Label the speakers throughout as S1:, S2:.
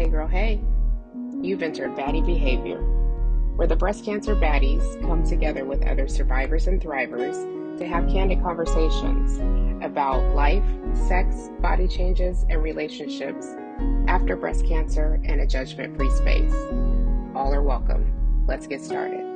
S1: Hey girl, hey. You've entered Baddie Behavior, where the breast cancer baddies come together with other survivors and thrivers to have candid conversations about life, sex, body changes, and relationships after breast cancer in a judgment-free space. All are welcome. Let's get started.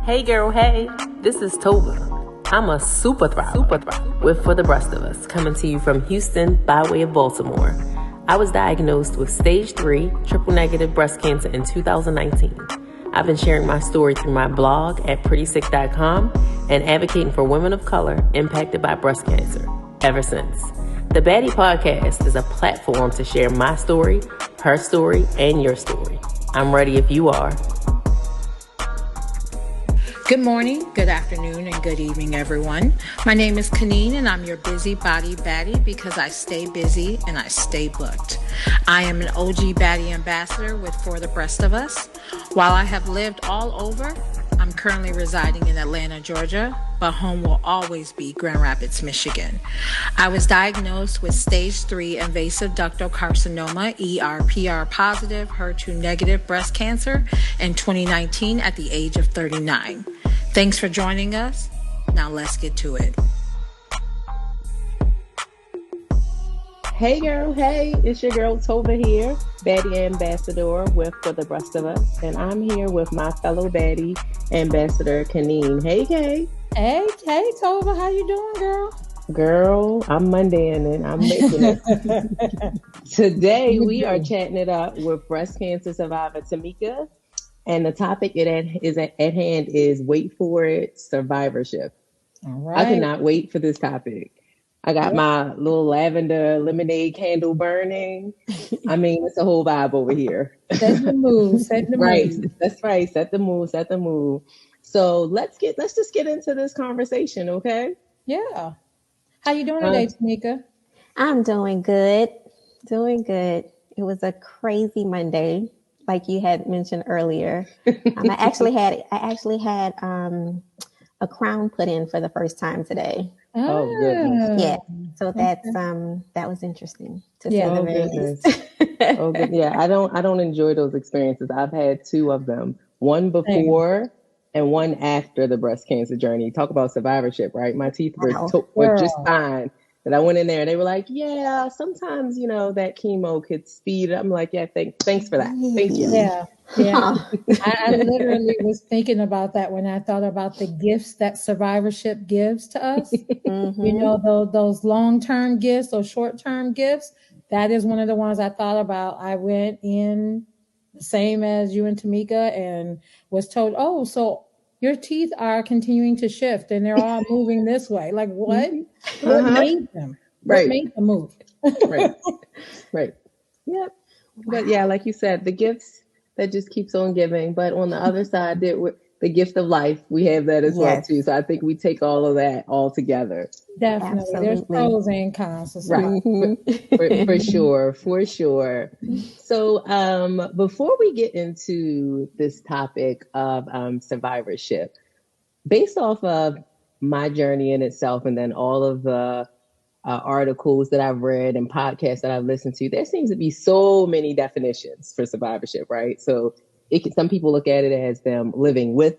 S2: Hey girl, hey, this is Tova. I'm a super thriver with For the Breast of Us, coming to you from Houston by way of Baltimore. I was diagnosed with stage 3 triple negative breast cancer in 2019. I've been sharing my story through my blog at prettysick.com and advocating for women of color impacted by breast cancer ever since. The Baddie Podcast is a platform to share my story, her story, and your story. I'm ready if you are.
S3: Good morning, good afternoon, and good evening, everyone. My name is Keneene, and I'm your busybody baddie because I stay busy and I stay booked. I am an OG Baddie Ambassador with For the Breast of Us. While I have lived all over, I'm currently residing in Atlanta, Georgia, but home will always be Grand Rapids, Michigan. I was diagnosed with stage 3 invasive ductal carcinoma, ER/PR positive, HER2 negative breast cancer in 2019 at the age of 39. Thanks for joining us. Now let's get to it.
S4: Hey girl, hey, it's your girl Tova here, Baddie Ambassador with For the Breast of Us, and I'm here with my fellow Baddie Ambassador, Keneene. Hey, Kay.
S5: Hey, Tova, how you doing, girl?
S4: Girl, I'm Mondaying it. I'm making it. Today, we are chatting it up with breast cancer survivor Tamika, and the topic at hand is, wait for it, survivorship.
S5: All right.
S4: I cannot wait for this topic. I got my little lavender lemonade candle burning. I mean, it's a whole vibe over here.
S5: Set the mood.
S4: Right. That's right. Set the mood. So let's just get into this conversation, okay?
S5: Yeah. How you doing today, Tamika?
S6: I'm doing good. It was a crazy Monday, like you had mentioned earlier. I actually had a crown put in for the first time today.
S4: Oh goodness.
S6: Yeah. So that's that was interesting to say the very least.
S4: Oh goodness. Yeah, I don't enjoy those experiences. I've had 2 of them. One before and one after the breast cancer journey. Talk about survivorship, right? My teeth were just fine. And I went in there and they were like, yeah, sometimes, that chemo could speed it. I'm like, yeah, thanks for that. Thank you.
S5: Yeah. I literally was thinking about that when I thought about the gifts that survivorship gives to us. Mm-hmm. Those long-term gifts, those short-term gifts. That is one of the ones I thought about. I went in the same as you and Tamika and was told, oh, so your teeth are continuing to shift and they're all moving this way. Like what? What made them? What made them move?
S4: Right. Yep. But yeah, like you said, the gifts that just keeps on giving. But on the other side, the gift of life, we have that as well too. So I think we take all of that all together.
S5: Definitely. Absolutely. There's pros and cons.
S4: Right. For sure. So before we get into this topic of survivorship, based off of my journey in itself and then all of the articles that I've read and podcasts that I've listened to, there seems to be so many definitions for survivorship, right? So some people look at it as them living with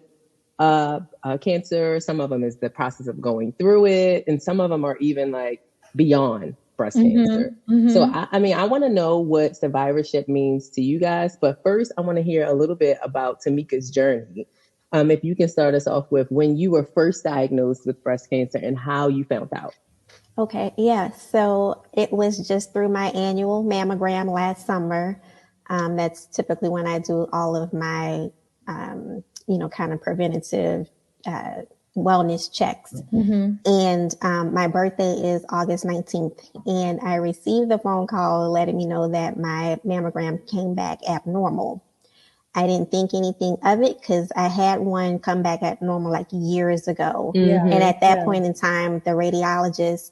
S4: cancer. Some of them is the process of going through it. And some of them are even like beyond breast cancer. Mm-hmm. So I want to know what survivorship means to you guys. But first, I want to hear a little bit about Tamika's journey. If you can start us off with when you were first diagnosed with breast cancer and how you found out.
S6: Okay. Yeah. So it was just through my annual mammogram last summer. That's typically when I do all of my, kind of preventative wellness checks. Mm-hmm. And my birthday is August 19th. And I received the phone call letting me know that my mammogram came back abnormal. I didn't think anything of it because I had one come back at normal like years ago.
S5: Yeah.
S6: And at that point in time, the radiologist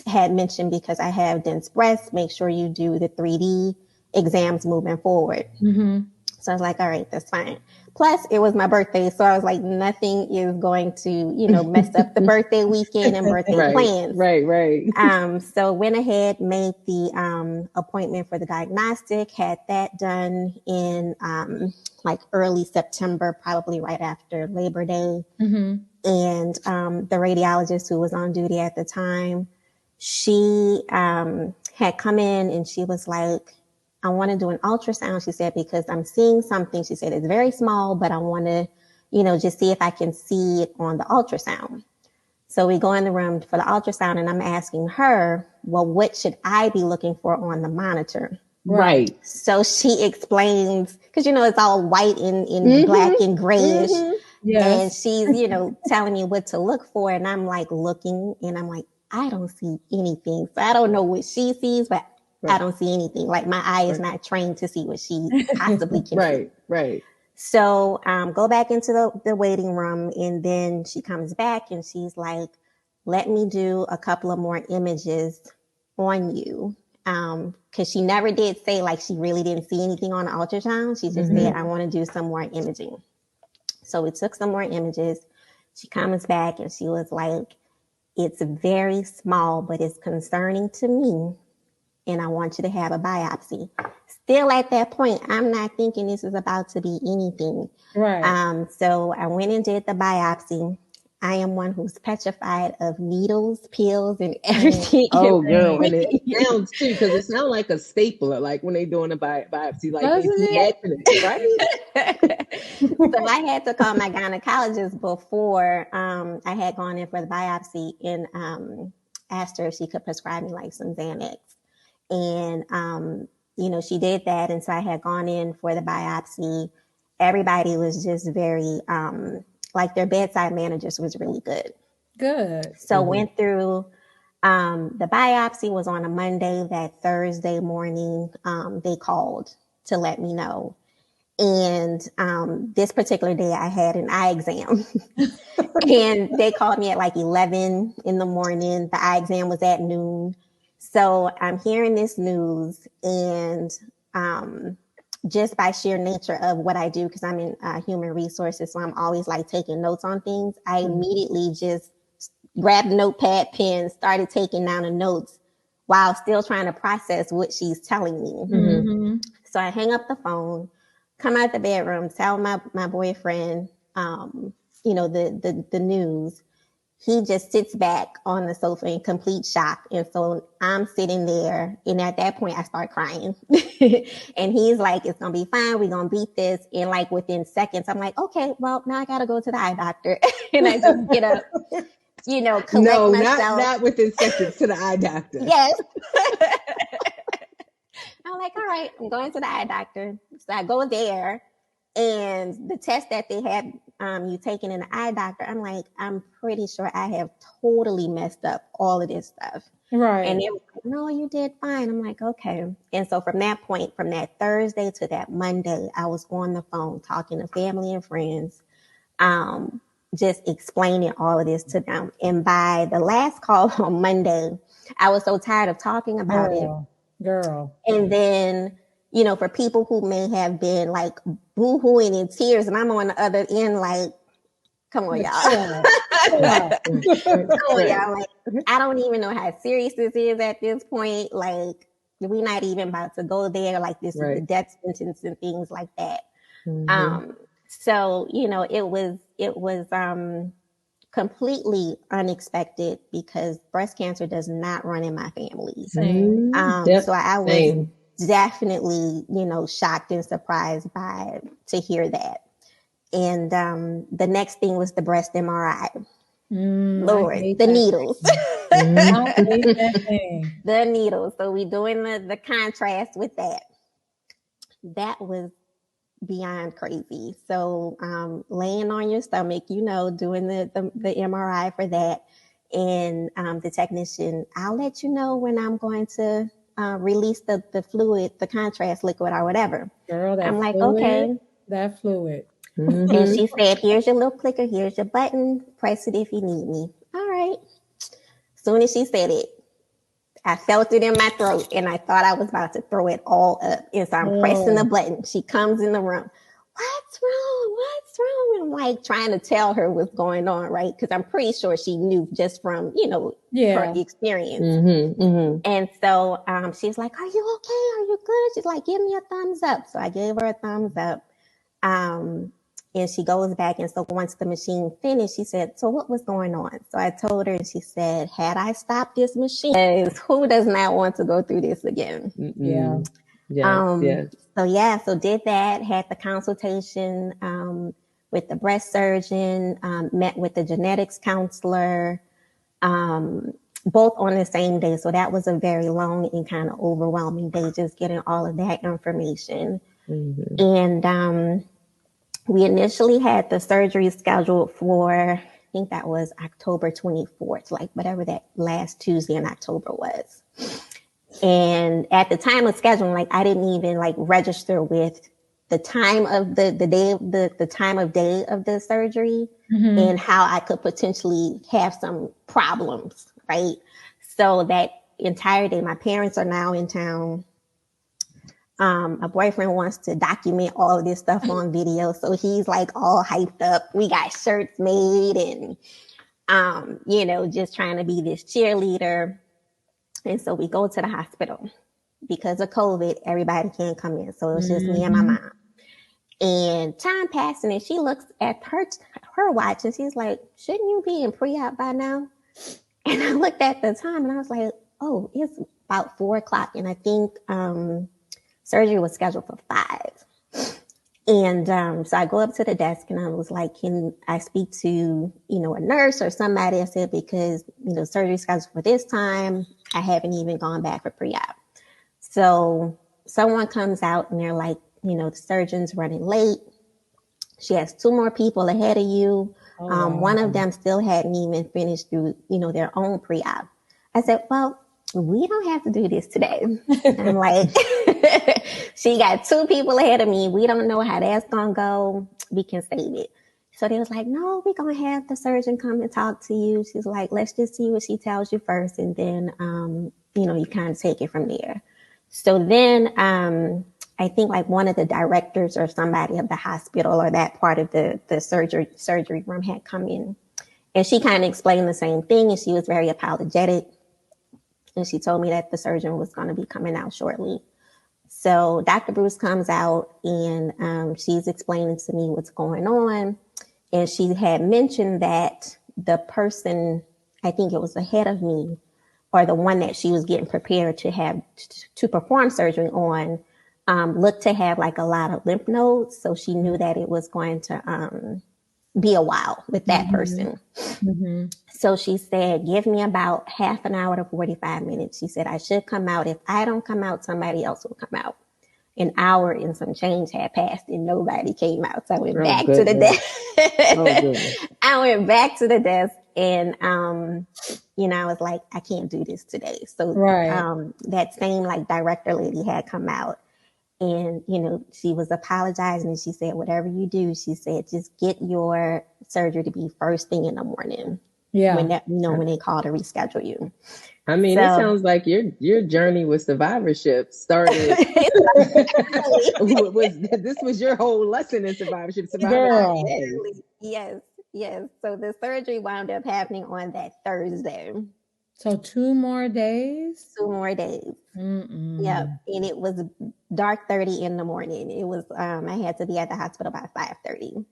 S6: had mentioned, because I have dense breasts, make sure you do the 3D exams moving forward. So I was like, all right, that's fine. Plus, it was my birthday. So I was like, nothing is going to, you know, mess up the birthday weekend and birthday plans.
S4: Right.
S6: So went ahead, made the appointment for the diagnostic, had that done in like early September, probably right after Labor Day. And the radiologist who was on duty at the time, she had come in and she was like, I want to do an ultrasound, she said, because I'm seeing something. She said, it's very small, but I want to, you know, just see if I can see it on the ultrasound. So we go in the room for the ultrasound and I'm asking her, well, what should I be looking for on the monitor?
S4: Right.
S6: So she explains, because, you know, it's all white and black and grayish. And she's, you know, telling me what to look for. And I'm like looking and I'm like, I don't see anything. So I don't know what she sees, but I don't see anything. Like my eye is not trained to see what she possibly can see.
S4: Right.
S6: So go back into the waiting room, and then she comes back and she's like, let me do a couple of more images on you. Because she never did say like she really didn't see anything on the ultrasound. She just said, I want to do some more imaging. So we took some more images. She comes back and she was like, it's very small, but it's concerning to me. And I want you to have a biopsy. Still at that point, I'm not thinking this is about to be anything.
S5: Right.
S6: So I went and did the biopsy. I am one who's petrified of needles, pills, and everything.
S4: Oh, girl. And it sounds too, because it sounds like a stapler, like when they're doing a biopsy, like right?
S6: So I had to call my gynecologist before I had gone in for the biopsy and asked her if she could prescribe me like some Xanax. And, you know, she did that. And so I had gone in for the biopsy. Everybody was just very, like their bedside managers was really good.
S5: Good.
S6: So went through, the biopsy was on a Monday. That Thursday morning, they called to let me know. And this particular day I had an eye exam and they called me at like 11 in the morning. The eye exam was at noon. So I'm hearing this news, and just by sheer nature of what I do, because I'm in human resources, so I'm always like taking notes on things. I immediately just grabbed a notepad, pen, started taking down the notes while still trying to process what she's telling me. So I hang up the phone, come out the bedroom, tell my boyfriend, you know, the news. He just sits back on the sofa in complete shock. And so I'm sitting there. And at that point, I start crying. And he's like, it's going to be fine. We're going to beat this. And like within seconds, I'm like, okay, well, now I got to go to the eye doctor. And I just get up, you know, collect myself.
S4: Not within seconds, to the eye doctor.
S6: Yes. I'm like, all right, I'm going to the eye doctor. So I go there. And the test that they had you taking in the eye doctor, I'm like, I'm pretty sure I have totally messed up all of this stuff.
S5: Right.
S6: And they were like, no, you did fine. I'm like, okay. And so from that point, from that Thursday to that Monday, I was on the phone talking to family and friends, just explaining all of this to them. And by the last call on Monday, I was so tired of talking about it. And then, you know, for people who may have been like boo-hooing in tears, and I'm on the other end like, come on, y'all. Like, I don't even know how serious this is at this point. Like, we're not even about to go there. Like, this is the death sentence and things like that. So, you know, it was completely unexpected because breast cancer does not run in my family. So I was definitely, you know, shocked and surprised to hear that. And the next thing was the breast MRI. Lord, the needles. The needles. So we doing the contrast with that. That was beyond crazy. So laying on your stomach, you know, doing the MRI for that. And the technician, I'll let you know when I'm going to release the fluid, the contrast liquid or whatever.
S5: Girl,
S6: I'm
S5: that
S6: like,
S5: fluid,
S6: okay.
S5: that fluid.
S6: And she said, here's your little clicker, here's your button, press it if you need me. All right. Soon as she said it, I felt it in my throat and I thought I was about to throw it all up. And so I'm pressing the button. She comes in the room. What's wrong? What's wrong? I'm like trying to tell her what's going on, right? Because I'm pretty sure she knew just from, her experience. And so she's like, are you okay? Are you good? She's like, give me a thumbs up. So I gave her a thumbs up. And she goes back. And so once the machine finished, she said, so what was going on? So I told her, and she said, had I stopped this machine, who does not want to go through this again?
S5: Yeah.
S6: So did that, had the consultation with the breast surgeon, met with the genetics counselor, both on the same day. So that was a very long and kind of overwhelming day, just getting all of that information. And we initially had the surgery scheduled for, I think that was October 24th, like whatever that last Tuesday in October was. And at the time of scheduling, like I didn't even like register with the time of the day, the time of day of the surgery and how I could potentially have some problems, right? So that entire day, my parents are now in town. My boyfriend wants to document all of this stuff on video. So he's like all hyped up. We got shirts made and, just trying to be this cheerleader. And so we go to the hospital because of COVID, everybody can't come in. So it was just me and my mom. And time passing and she looks at her watch and she's like, shouldn't you be in pre-op by now? And I looked at the time and I was like, oh, it's about 4:00. And I think, surgery was scheduled for 5. And so I go up to the desk and I was like, can I speak to, a nurse or somebody? I said, because, surgery scheduled for this time. I haven't even gone back for pre-op. So someone comes out and they're like, the surgeon's running late. She has 2 more people ahead of you. One of them still hadn't even finished through, their own pre-op. I said, well, we don't have to do this today. I'm like, she got 2 people ahead of me. We don't know how that's going to go. We can save it. So they was like, no, we're going to have the surgeon come and talk to you. She's like, let's just see what she tells you first. And then, you kind of take it from there. So then I think like one of the directors or somebody of the hospital or that part of the surgery room had come in. And she kind of explained the same thing. And she was very apologetic. And she told me that the surgeon was going to be coming out shortly. So Dr. Bruce comes out and she's explaining to me what's going on. And she had mentioned that the person, I think it was ahead of me, or the one that she was getting prepared to have to perform surgery on, looked to have like a lot of lymph nodes. So she knew that it was going to be a while with that person. So she said, give me about half an hour to 45 minutes. She said, I should come out. If I don't come out, somebody else will come out. An hour and some change had passed and nobody came out. So I went back to the desk. I went back to the desk and, I was like, I can't do this today. So that same like director lady had come out. And, she was apologizing and she said, whatever you do, she said, just get your surgery to be first thing in the morning. Yeah. When that, when they call to reschedule you.
S4: I mean, it sounds like your journey with survivorship started. This was your whole lesson in survivorship.
S6: Yes. So the surgery wound up happening on that Thursday.
S5: So 2 more days?
S6: 2 more days. Yep. And it was dark 30 in the morning. It was, I had to be at the hospital by 5:30.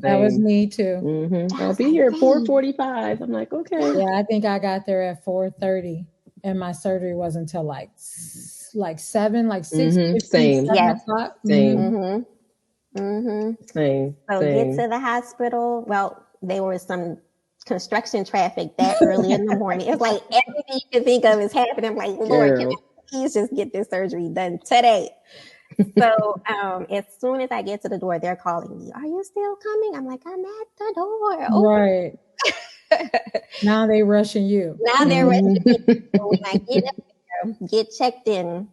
S5: That was me too.
S4: I'll be here at 4:45. I'm like, okay.
S5: Yeah, I think I got there at 4:30 and my surgery wasn't until like 7, like 6, 15,
S4: same.
S5: 7 o'clock.
S4: Same.
S6: Same. So get to the hospital. Well, there was some construction traffic that early in the morning. It's like everything you can think of is happening. I'm like, Lord, can I please just get this surgery done today? So as soon as I get to the door, they're calling me. Are you still coming? I'm like, I'm at the door. Oh.
S5: Right. Now they rushing you.
S6: Now they're rushing me. So when I get up there, get checked in,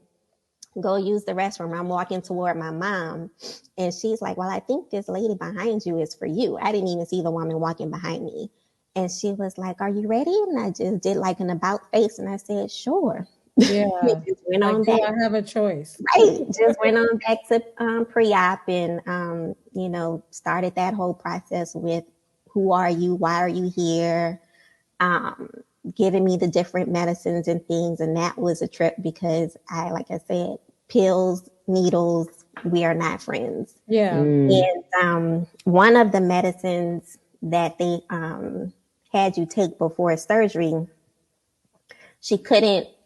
S6: go use the restroom. I'm walking toward my mom, and she's like, well, I think this lady behind you is for you. I didn't even see the woman walking behind me. And she was like, are you ready? And I just did like an about face, and I said, sure.
S5: Yeah.
S6: Just went on back.
S5: I have a choice.
S6: Right. Just went on back to pre-op and, you know, started that whole process with who are you? Why are you here? Giving me the different medicines and things. And that was a trip because like I said, pills, needles, we are not friends.
S5: Yeah.
S6: And one of the medicines that they had you take before surgery,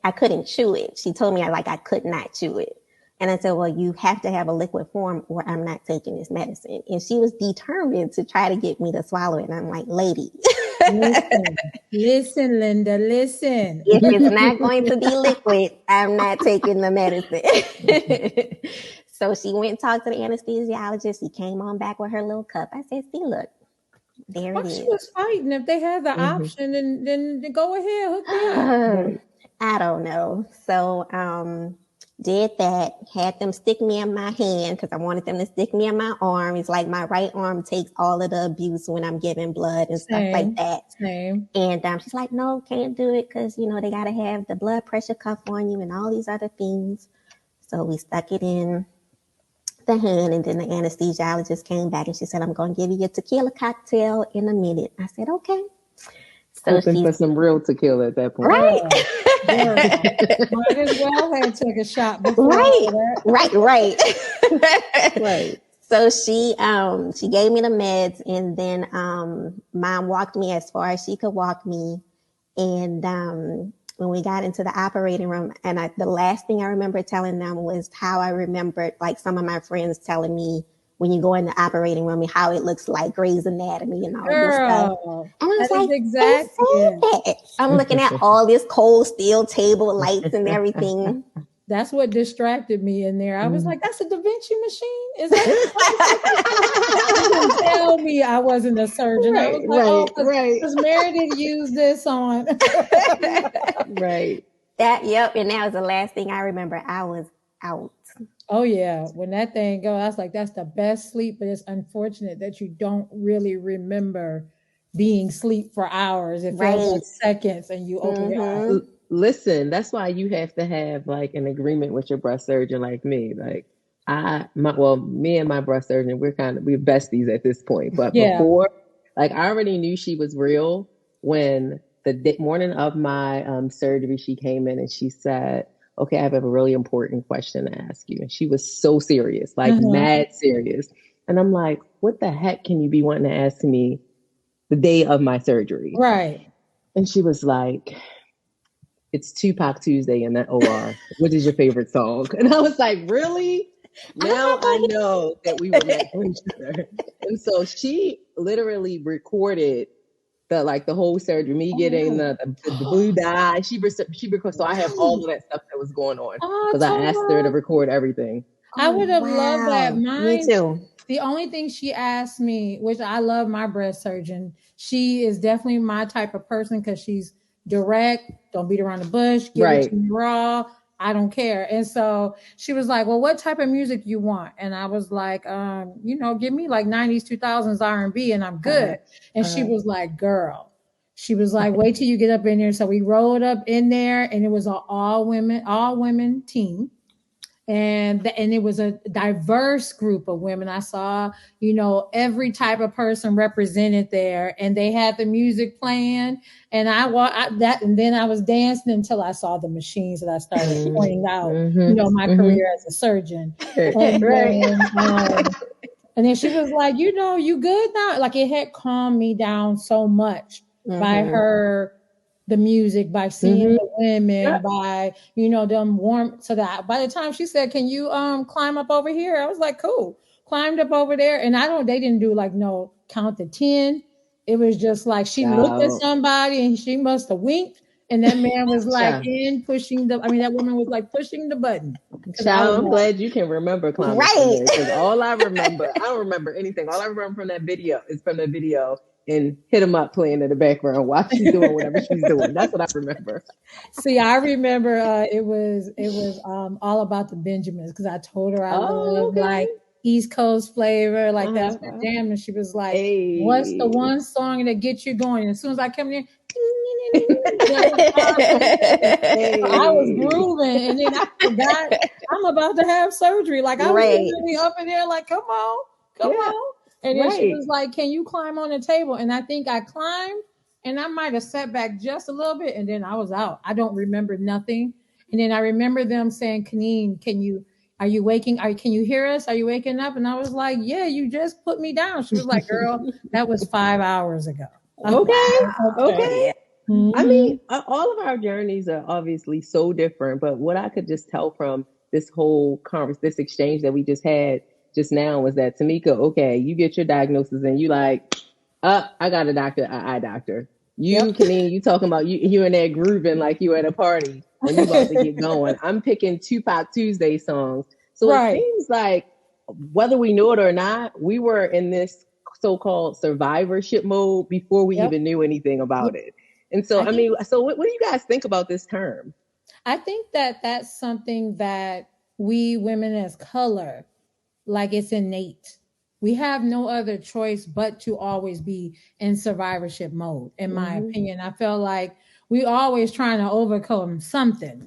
S6: I couldn't chew it. She told me I could not chew it. And I said, well, you have to have a liquid form or I'm not taking this medicine. And she was determined to try to get me to swallow it. And I'm like, lady.
S5: Listen, Linda, listen.
S6: If it's not going to be liquid, I'm not taking the medicine. So she went and talked to the anesthesiologist. She came on back with her little cup. I said, see, look, there it is.
S5: She was fighting. If they had the option, then go ahead, hook me up.
S6: I don't know. So did that, had them stick me in my hand because I wanted them to stick me in my arm. It's like my right arm takes all of the abuse when I'm giving blood and stuff like that.
S5: Same.
S6: And she's like, no, can't do it because, you know, they got to have the blood pressure cuff on you and all these other things. So we stuck it in the hand, and then the anesthesiologist came back and she said, I'm going to give you a tequila cocktail in a minute. I said, okay. So
S4: hoping for some real tequila at that point.
S6: Right.
S5: Might as well have took a shot before.
S6: Right.
S4: Right.
S6: So she gave me the meds, and then mom walked me as far as she could walk me. And when we got into the operating room, and the last thing I remember telling them was how I remembered like some of my friends telling me when you go in the operating room, how it looks like Grey's Anatomy and all this stuff. And I was like, exactly. I'm looking at all this cold steel table lights and everything.
S5: That's what distracted me in there. I was like, that's a Da Vinci machine? Is that you didn't tell me I wasn't a surgeon. I was like, because Meredith used this on.
S4: Right.
S6: Yep. And that was the last thing I remember. I was out.
S5: Oh yeah. When that thing goes, I was like, that's the best sleep, but it's unfortunate that you don't really remember being asleep for hours. It feels like seconds and you open your eyes.
S4: Listen, that's why you have to have like an agreement with your breast surgeon like me. Like me and my breast surgeon, we're besties at this point. But before, like I already knew she was real when the morning of my surgery, she came in and she said, okay, I have a really important question to ask you. And she was so serious, like mad serious. And I'm like, what the heck can you be wanting to ask me the day of my surgery?
S5: Right.
S4: And she was like, it's Tupac Tuesday in that OR. What is your favorite song? And I was like, really? Now I know that we were meant for each other. And so she literally recorded the whole surgery, me getting the blue dye. She recorded, so I have all of that stuff that was going on because I asked her to record everything.
S5: I would have loved that. Mine,
S6: me too.
S5: The only thing she asked me, which I love my breast surgeon, she is definitely my type of person because she's direct, don't beat around the bush, give it to me raw. I don't care. And so she was like, well, what type of music you want? And I was like, give me like 90s, 2000s R&B and I'm good. And she was like, girl, she was like, wait till you get up in there. So we rolled up in there and it was an all women team. And it was a diverse group of women. I saw, every type of person represented there, and they had the music playing. And then I was dancing until I saw the machines that I started pointing out, my career as a surgeon. And then she was like, you good now? Like it had calmed me down so much by the music, by seeing the women, by, them warm. So that by the time she said, can you climb up over here? I was like, cool. Climbed up over there. And they didn't do no count to 10. It was just like, she looked at somebody and she must have winked. And that man was like that woman was like pushing the button.
S4: Child, I'm glad you can remember climbing. Right. Because all I remember, I don't remember anything. All I remember from that video is and hit 'em up playing in the background while she's doing whatever she's doing. That's what I remember.
S5: See, I remember it was all about the Benjamins, because I told her I love like East Coast flavor, like that's my jam, and she was like, "What's the one song that gets you going?" And as soon as I came in, I was grooving, and then I forgot I'm about to have surgery. Like I was really up in there, like, come on. And then she was like, "Can you climb on the table?" And I think I climbed, and I might have sat back just a little bit, and then I was out. I don't remember nothing. And then I remember them saying, "Keneene, are you waking? Can you hear us? Are you waking up?" And I was like, "Yeah, you just put me down." She was like, "Girl, that was 5 hours ago."
S4: Okay. Mm-hmm. I mean, all of our journeys are obviously so different, but what I could just tell from this whole this exchange that we just had just now was that, Tamika, okay, you get your diagnosis and you like, I got a doctor, an eye doctor. You, Keneene, you talking about you in there grooving like you at a party when you about to get going. I'm picking Tupac Tuesday songs. So it seems like whether we knew it or not, we were in this so-called survivorship mode before we even knew anything about it. And so, I mean, so what do you guys think about this term?
S5: I think that that's something that we women as color, like it's innate. We have no other choice but to always be in survivorship mode, in my opinion. I feel like we always trying to overcome something,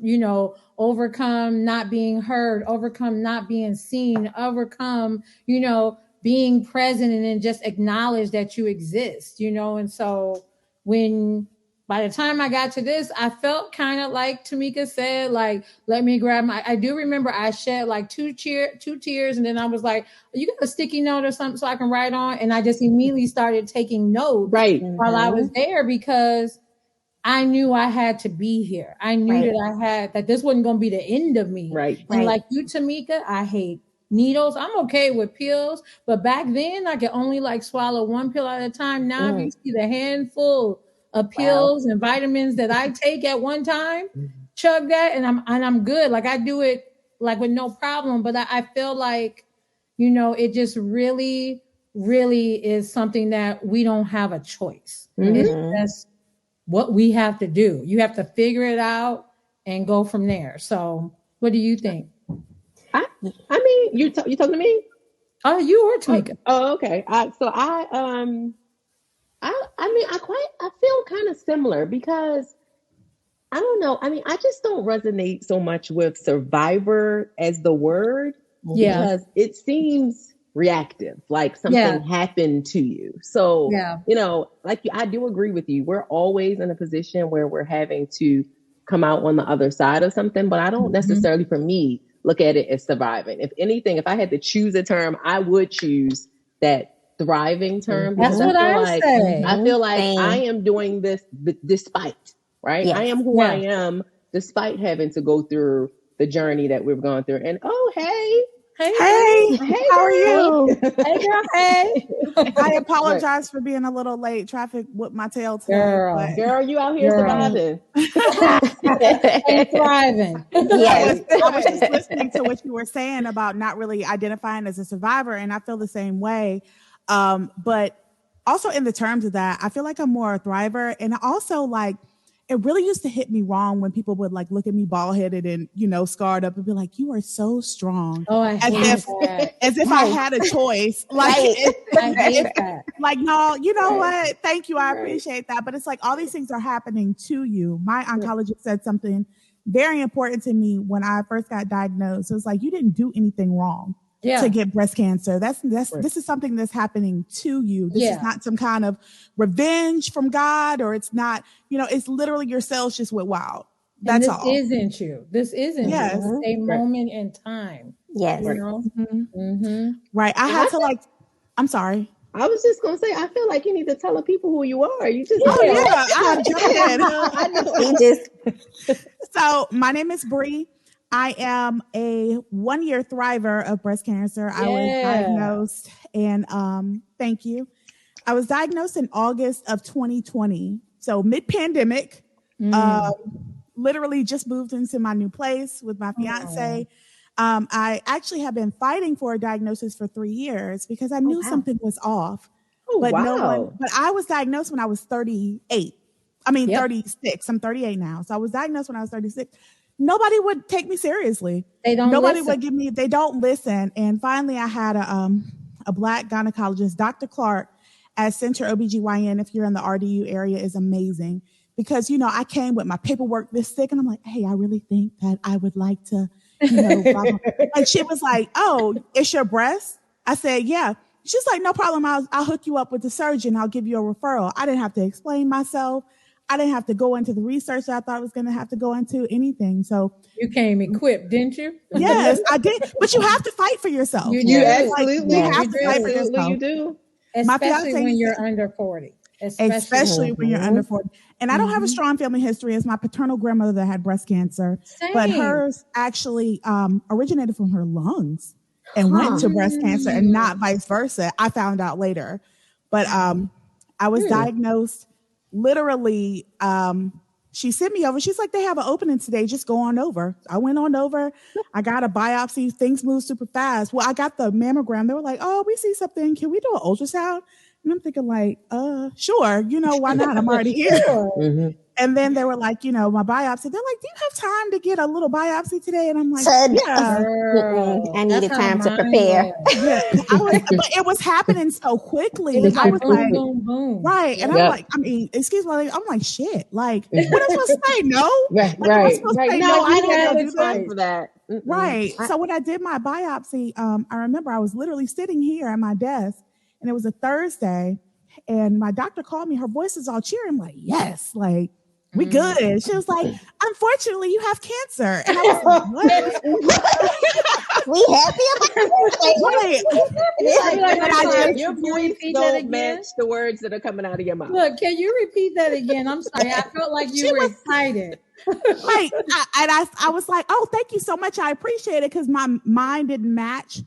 S5: overcome not being heard, overcome not being seen, overcome, being present, and then just acknowledge that you exist, and so by the time I got to this, I felt kind of like Tamika said, like, let me grab I do remember I shed like two tears. And then I was like, you got a sticky note or something so I can write on? And I just immediately started taking notes while I was there, because I knew I had to be here. I knew that this wasn't going to be the end of me. And like you, Tamika, I hate needles. I'm okay with pills. But back then I could only like swallow one pill at a time. Now if you see the handful of pills and vitamins that I take at one time, chug that, and I'm good. Like I do it like with no problem. But I feel like, it just really, really is something that we don't have a choice. It's just what we have to do. You have to figure it out and go from there. So what do you think?
S4: I mean, you talking to me?
S5: Oh, you or Tamika?
S4: Oh, okay. I feel kind of similar, because I don't know. I mean, I just don't resonate so much with survivor as the word, because it seems reactive, like something happened to you. So, I do agree with you. We're always in a position where we're having to come out on the other side of something, but I don't necessarily, for me, look at it as surviving. If anything, if I had to choose a term, I would choose that thriving term.
S5: That's what I say.
S4: I feel like I am doing this despite, right? Yes. I am who I am despite having to go through the journey that we've gone through. And hey,
S7: how are you?
S5: Hey, girl, hey.
S7: I apologize for being a little late. Traffic whipped my tail today.
S4: Girl, you out here surviving.
S5: And thriving.
S7: Yes. I was just listening to what you were saying about not really identifying as a survivor, and I feel the same way. But also in the terms of that, I feel like I'm more a thriver. And also, like, it really used to hit me wrong when people would like look at me bald headed and, scarred up and be like, "You are so strong."
S5: Oh, I hate that.
S7: As if I had a choice. Like,
S5: I hate that.
S7: Like, no, you know what? Thank you. I appreciate that. But it's like all these things are happening to you. My oncologist said something very important to me when I first got diagnosed. It was like, you didn't do anything wrong to get breast cancer. This is something that's happening to you. This is not some kind of revenge from God, or it's not, it's literally your cells just went wild. That's all.
S5: This isn't you. This isn't you. It's a moment in time.
S6: Yes.
S7: Right. I had to I'm sorry.
S4: I was just going to say, I feel like you need to tell the people who you are. You just,
S7: I'm joking.
S4: I know.
S7: So my name is Bree. I am a 1-year thriver of breast cancer. I was diagnosed, and thank you. I was diagnosed in August of 2020. So mid-pandemic, literally just moved into my new place with my fiance. I actually have been fighting for a diagnosis for 3 years because I knew something was off. but
S4: wow.
S7: no one. But I was diagnosed when I was 38. I mean, 36. I'm 38 now. So I was diagnosed when I was 36. Nobody would take me seriously. Nobody would give me, they don't listen. And finally I had a Black gynecologist, Dr. Clark at Center OBGYN. If you're in the RDU area, is amazing because, you know, I came with my paperwork this thick and I'm like, hey, I really think that I would like to, you know, blah, blah. And she was like, oh, it's your breast? I said, yeah. She's like, no problem. I'll hook you up with the surgeon. I'll give you a referral. I didn't have to explain myself. I didn't have to go into the research that I thought I was going to have to go into anything. So
S5: you came equipped, didn't you?
S7: Yes, I did. But you have to fight for yourself.
S4: You absolutely
S7: have to fight for yourself.
S4: You do.
S5: Especially when you're under 40.
S7: Especially when you're under 40. And I don't have a strong family history. It's my paternal grandmother that had breast cancer. Same. But hers actually originated from her lungs and went to breast cancer and not vice versa. I found out later. But I was diagnosed literally, she sent me over. She's like, they have an opening today. Just go on over. I went on over. I got a biopsy. Things move super fast. Well, I got the mammogram. They were like, oh, we see something. Can we do an ultrasound? And I'm thinking like, sure. You know, why not? I'm already here. And then they were like, you know, my biopsy. They're like, do you have time to get a little biopsy today? And I'm like, yeah.
S6: I needed time to prepare.
S7: But it was happening so quickly. I was like, boom, boom. Right. And I'm like, I mean, excuse me. I'm like, shit. Like, what am I supposed to say? No?
S4: Right.
S7: No,
S4: I didn't have time for that.
S7: Right. So when I did my biopsy, I remember I was literally sitting here at my desk and it was a Thursday and my doctor called me. Her voice is all cheery. I'm like, yes, like, we good. She was like, unfortunately, you have cancer. And I was like, what?
S6: We happy about
S4: it? Your voice don't match the words that are coming out of your mouth.
S5: Look, can you repeat that again? I'm sorry. I felt like you were excited.
S7: Right. I was like, oh, thank you so much. I appreciate it because my mind didn't match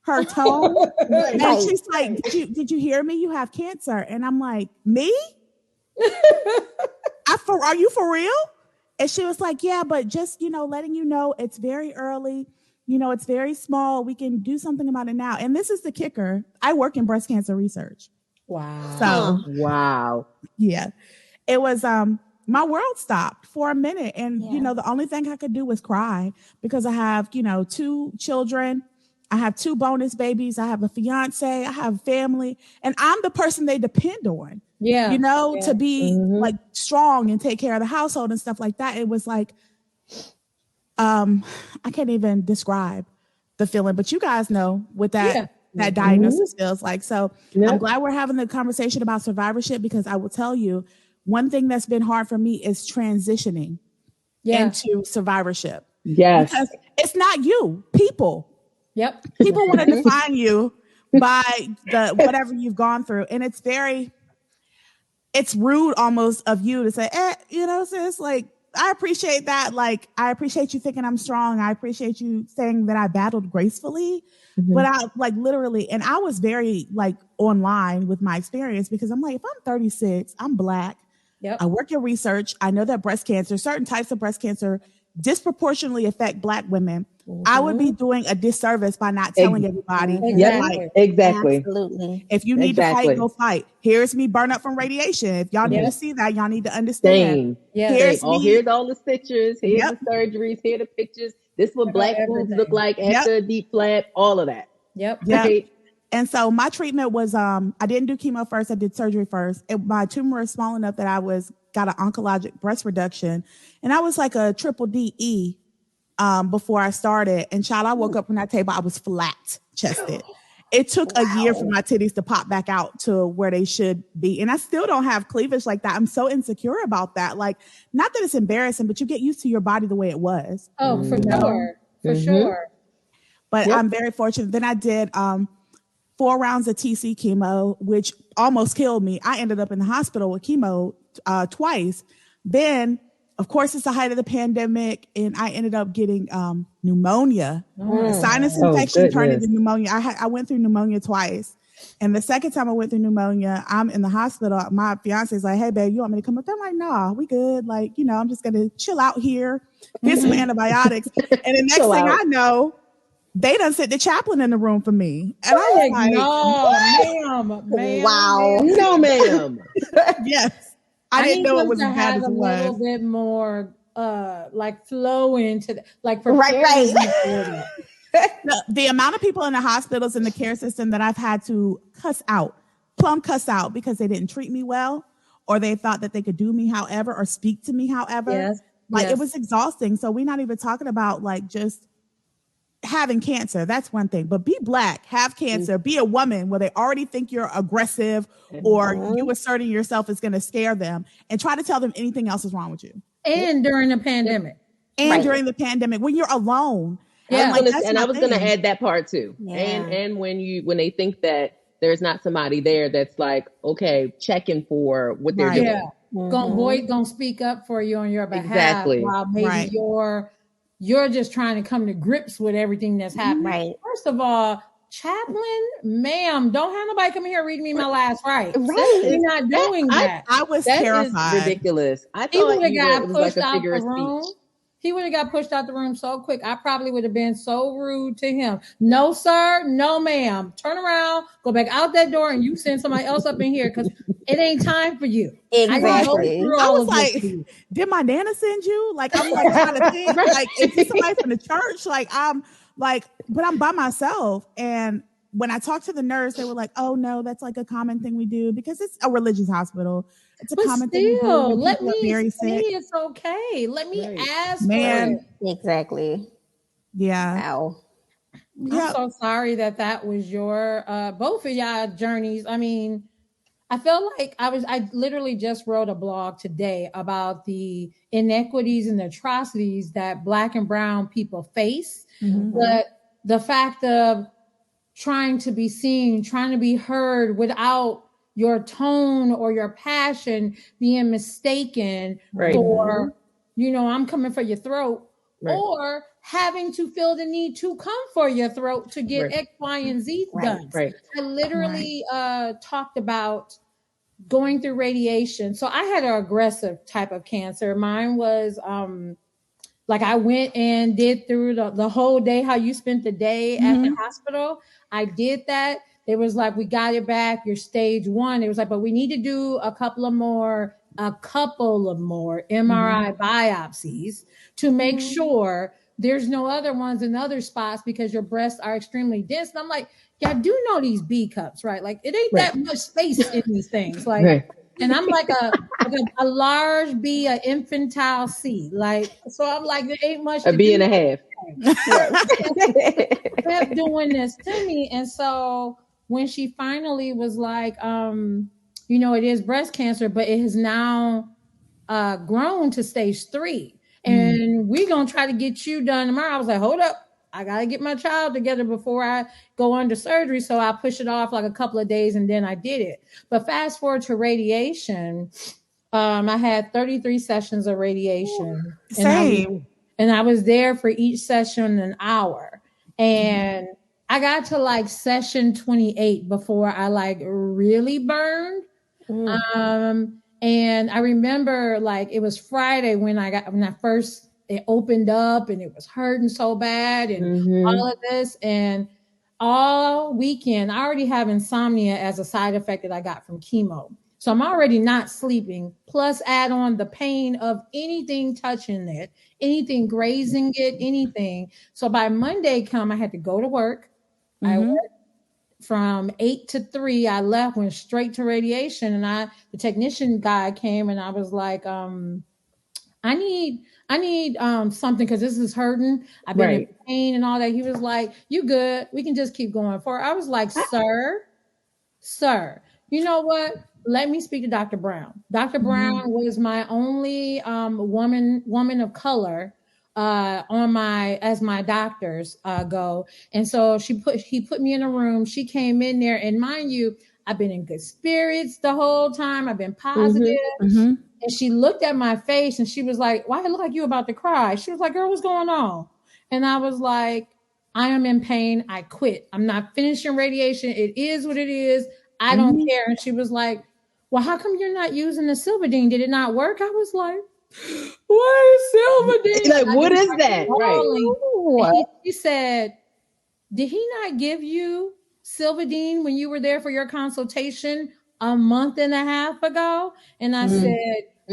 S7: her tone. And she's like, did you hear me? You have cancer. And I'm like, me? Are you for real? And she was like, yeah, but just, you know, letting you know it's very early. You know, it's very small. We can do something about it now. And this is the kicker. I work in breast cancer research.
S5: Wow.
S7: So,
S4: wow.
S7: Yeah. It was, my world stopped for a minute. And, you know, the only thing I could do was cry because I have, you know, 2 children. I have 2 bonus babies. I have a fiance. I have family. And I'm the person they depend on.
S5: Yeah.
S7: You know, to be like strong and take care of the household and stuff like that. It was like, I can't even describe the feeling, but you guys know what that diagnosis feels like. So I'm glad we're having the conversation about survivorship because I will tell you one thing that's been hard for me is transitioning into survivorship.
S4: Yes.
S7: Because it's not you, people.
S5: Yep.
S7: People want to define you by the whatever you've gone through. And it's rude almost of you to say, you know, sis, like, I appreciate that. Like, I appreciate you thinking I'm strong. I appreciate you saying that I battled gracefully, but I like literally, and I was very like online with my experience because I'm like, if I'm 36, I'm Black.
S5: Yep.
S7: I work in research. I know that breast cancer, certain types of breast cancer disproportionately affect Black women. I would be doing a disservice by not telling everybody.
S4: Exactly.
S6: Absolutely.
S7: If you need to fight, go fight. Here's me burn up from radiation. If y'all need to see that, y'all need to understand.
S4: Here's all the stitches. Here's the surgeries. Here are the pictures. This is what Black boobs look like after a deep flap. All of that.
S7: Right? And so my treatment was, I didn't do chemo first. I did surgery first. My tumor is small enough that I got an oncologic breast reduction. And I was like a triple DE. Before I started, and child, I woke up from that table, I was flat chested. It took a year for my titties to pop back out to where they should be. And I still don't have cleavage like that. I'm so insecure about that. Like, not that it's embarrassing, but you get used to your body the way it was.
S5: Oh, for sure. For sure.
S7: But I'm very fortunate. Then I did 4 rounds of TC chemo, which almost killed me. I ended up in the hospital with chemo twice. Then of course, it's the height of the pandemic, and I ended up getting pneumonia. Sinus infection turned into pneumonia. I went through pneumonia twice. And the second time I went through pneumonia, I'm in the hospital. My fiance is like, hey, babe, you want me to come up there? I'm like, nah, we good. Like, you know, I'm just going to chill out here, get some antibiotics. And the next thing I know, they done sent the chaplain in the room for me. And I was like,
S5: no, ma'am.
S6: Wow.
S4: No, ma'am.
S7: Yes. I didn't know it was
S5: to
S7: as bad
S5: have
S7: as
S5: a
S7: it
S5: little
S7: was.
S5: bit more like flow into like for
S6: right.
S7: The amount of people in the hospitals and the care system that I've had to plumb cuss out because they didn't treat me well, or they thought that they could do me however or speak to me however.
S5: Yes.
S7: It was exhausting. So we're not even talking about like just having cancer. That's one thing. But be Black, have cancer, be a woman where they already think you're aggressive or you asserting yourself is going to scare them, and try to tell them anything else is wrong with you.
S5: And during the pandemic.
S7: And during the pandemic, when you're alone.
S4: Yeah. I was going to add that part too. Yeah. And when they think that there's not somebody there that's like, okay, checking for what they're doing.
S5: Yeah. Gonna speak up for you on your behalf.
S4: Exactly.
S5: While maybe you're just trying to come to grips with everything that's happening.
S6: Right.
S5: First of all, chaplain, ma'am, don't have nobody come here reading me my last rites.
S6: Right.
S5: You're not doing that.
S7: I was terrified.
S4: Is ridiculous. I
S5: he
S4: thought
S5: would have got
S4: it was
S5: pushed
S4: like a
S5: out
S4: figure
S5: the
S4: of
S5: room.
S4: speech.
S5: He would have got pushed out the room so quick. I probably would have been so rude to him. No, sir. No, ma'am. Turn around. Go back out that door, and you send somebody else up in here because it ain't time for you.
S6: Exactly.
S7: I was like, did my Nana send you? Like, I'm like trying to think. Like, is this somebody from the church? Like, but I'm by myself. And when I talked to the nurse, they were like, oh no, that's like a common thing we do because it's a religious hospital. It's a common thing we do when
S5: let
S7: people
S5: me
S7: are very
S5: say
S7: sick.
S5: it's okay. Let me ask
S7: Man.
S5: for it.
S6: Exactly.
S7: Yeah.
S6: Wow.
S5: I'm so sorry that was your both of y'all journeys. I mean, I feel like I literally just wrote a blog today about the inequities and the atrocities that Black and brown people face. But the fact of trying to be seen, trying to be heard without your tone or your passion being mistaken for, I'm coming for your throat, or having to feel the need to come for your throat to get X, Y, and Z done. I literally talked about going through radiation. So I had an aggressive type of cancer. Mine was like I went and did through the whole day, how you spent the day at the hospital. I did that. It was like, we got it back. You're stage 1. It was like, but we need to do a couple of more MRI biopsies to make sure there's no other ones in other spots because your breasts are extremely dense. And I'm like, yeah, I do know these B cups, right? Like it ain't that much space in these things. Like, and I'm like a large B, an infantile C. Like, so I'm like, there ain't much.
S4: A B and a half.
S5: Kept doing this to me. And so when she finally was like, it is breast cancer, but it has now grown to stage 3. And we're going to try to get you done tomorrow. I was like, hold up. I got to get my child together before I go under surgery. So I pushed it off like a couple of days and then I did it. But fast forward to radiation. I had 33 sessions of radiation.
S7: Same.
S5: And I was there for each session an hour. And I got to like session 28 before I like really burned. And I remember like it was Friday when it opened up and it was hurting so bad and all of this. And all weekend, I already have insomnia as a side effect that I got from chemo. So I'm already not sleeping, plus add on the pain of anything touching it, anything grazing it, anything. So by Monday I had to go to work. I worked from 8 to 3. I left, went straight to radiation. And the technician guy came and I was like, I need something because this is hurting. I've been in pain and all that. He was like, you good. We can just keep going for it. I was like, sir, you know what? Let me speak to Dr. Brown. Dr. Brown was my only woman of color as my doctors go. And so he put me in a room. She came in there, and mind you, I've been in good spirits the whole time. I've been positive. And she looked at my face and she was like, why it look like you about to cry? She was like, girl, what's going on? And I was like, I am in pain. I quit. I'm not finishing radiation. It is what it is. I don't care. And she was like, well, how come you're not using the Silvadene? Did it not work? I was like, what is Silvadene?
S4: Like, what is that?
S5: Right. She said, did he not give you Silvadene when you were there for your consultation a month and a half ago? And I said,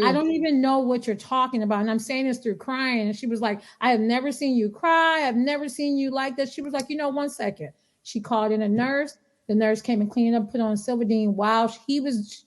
S5: I don't even know what you're talking about. And I'm saying this through crying. And she was like, I have never seen you cry. I've never seen you like this. She was like, 1 second. She called in a nurse. The nurse came and cleaned up, put on Silvadene while she was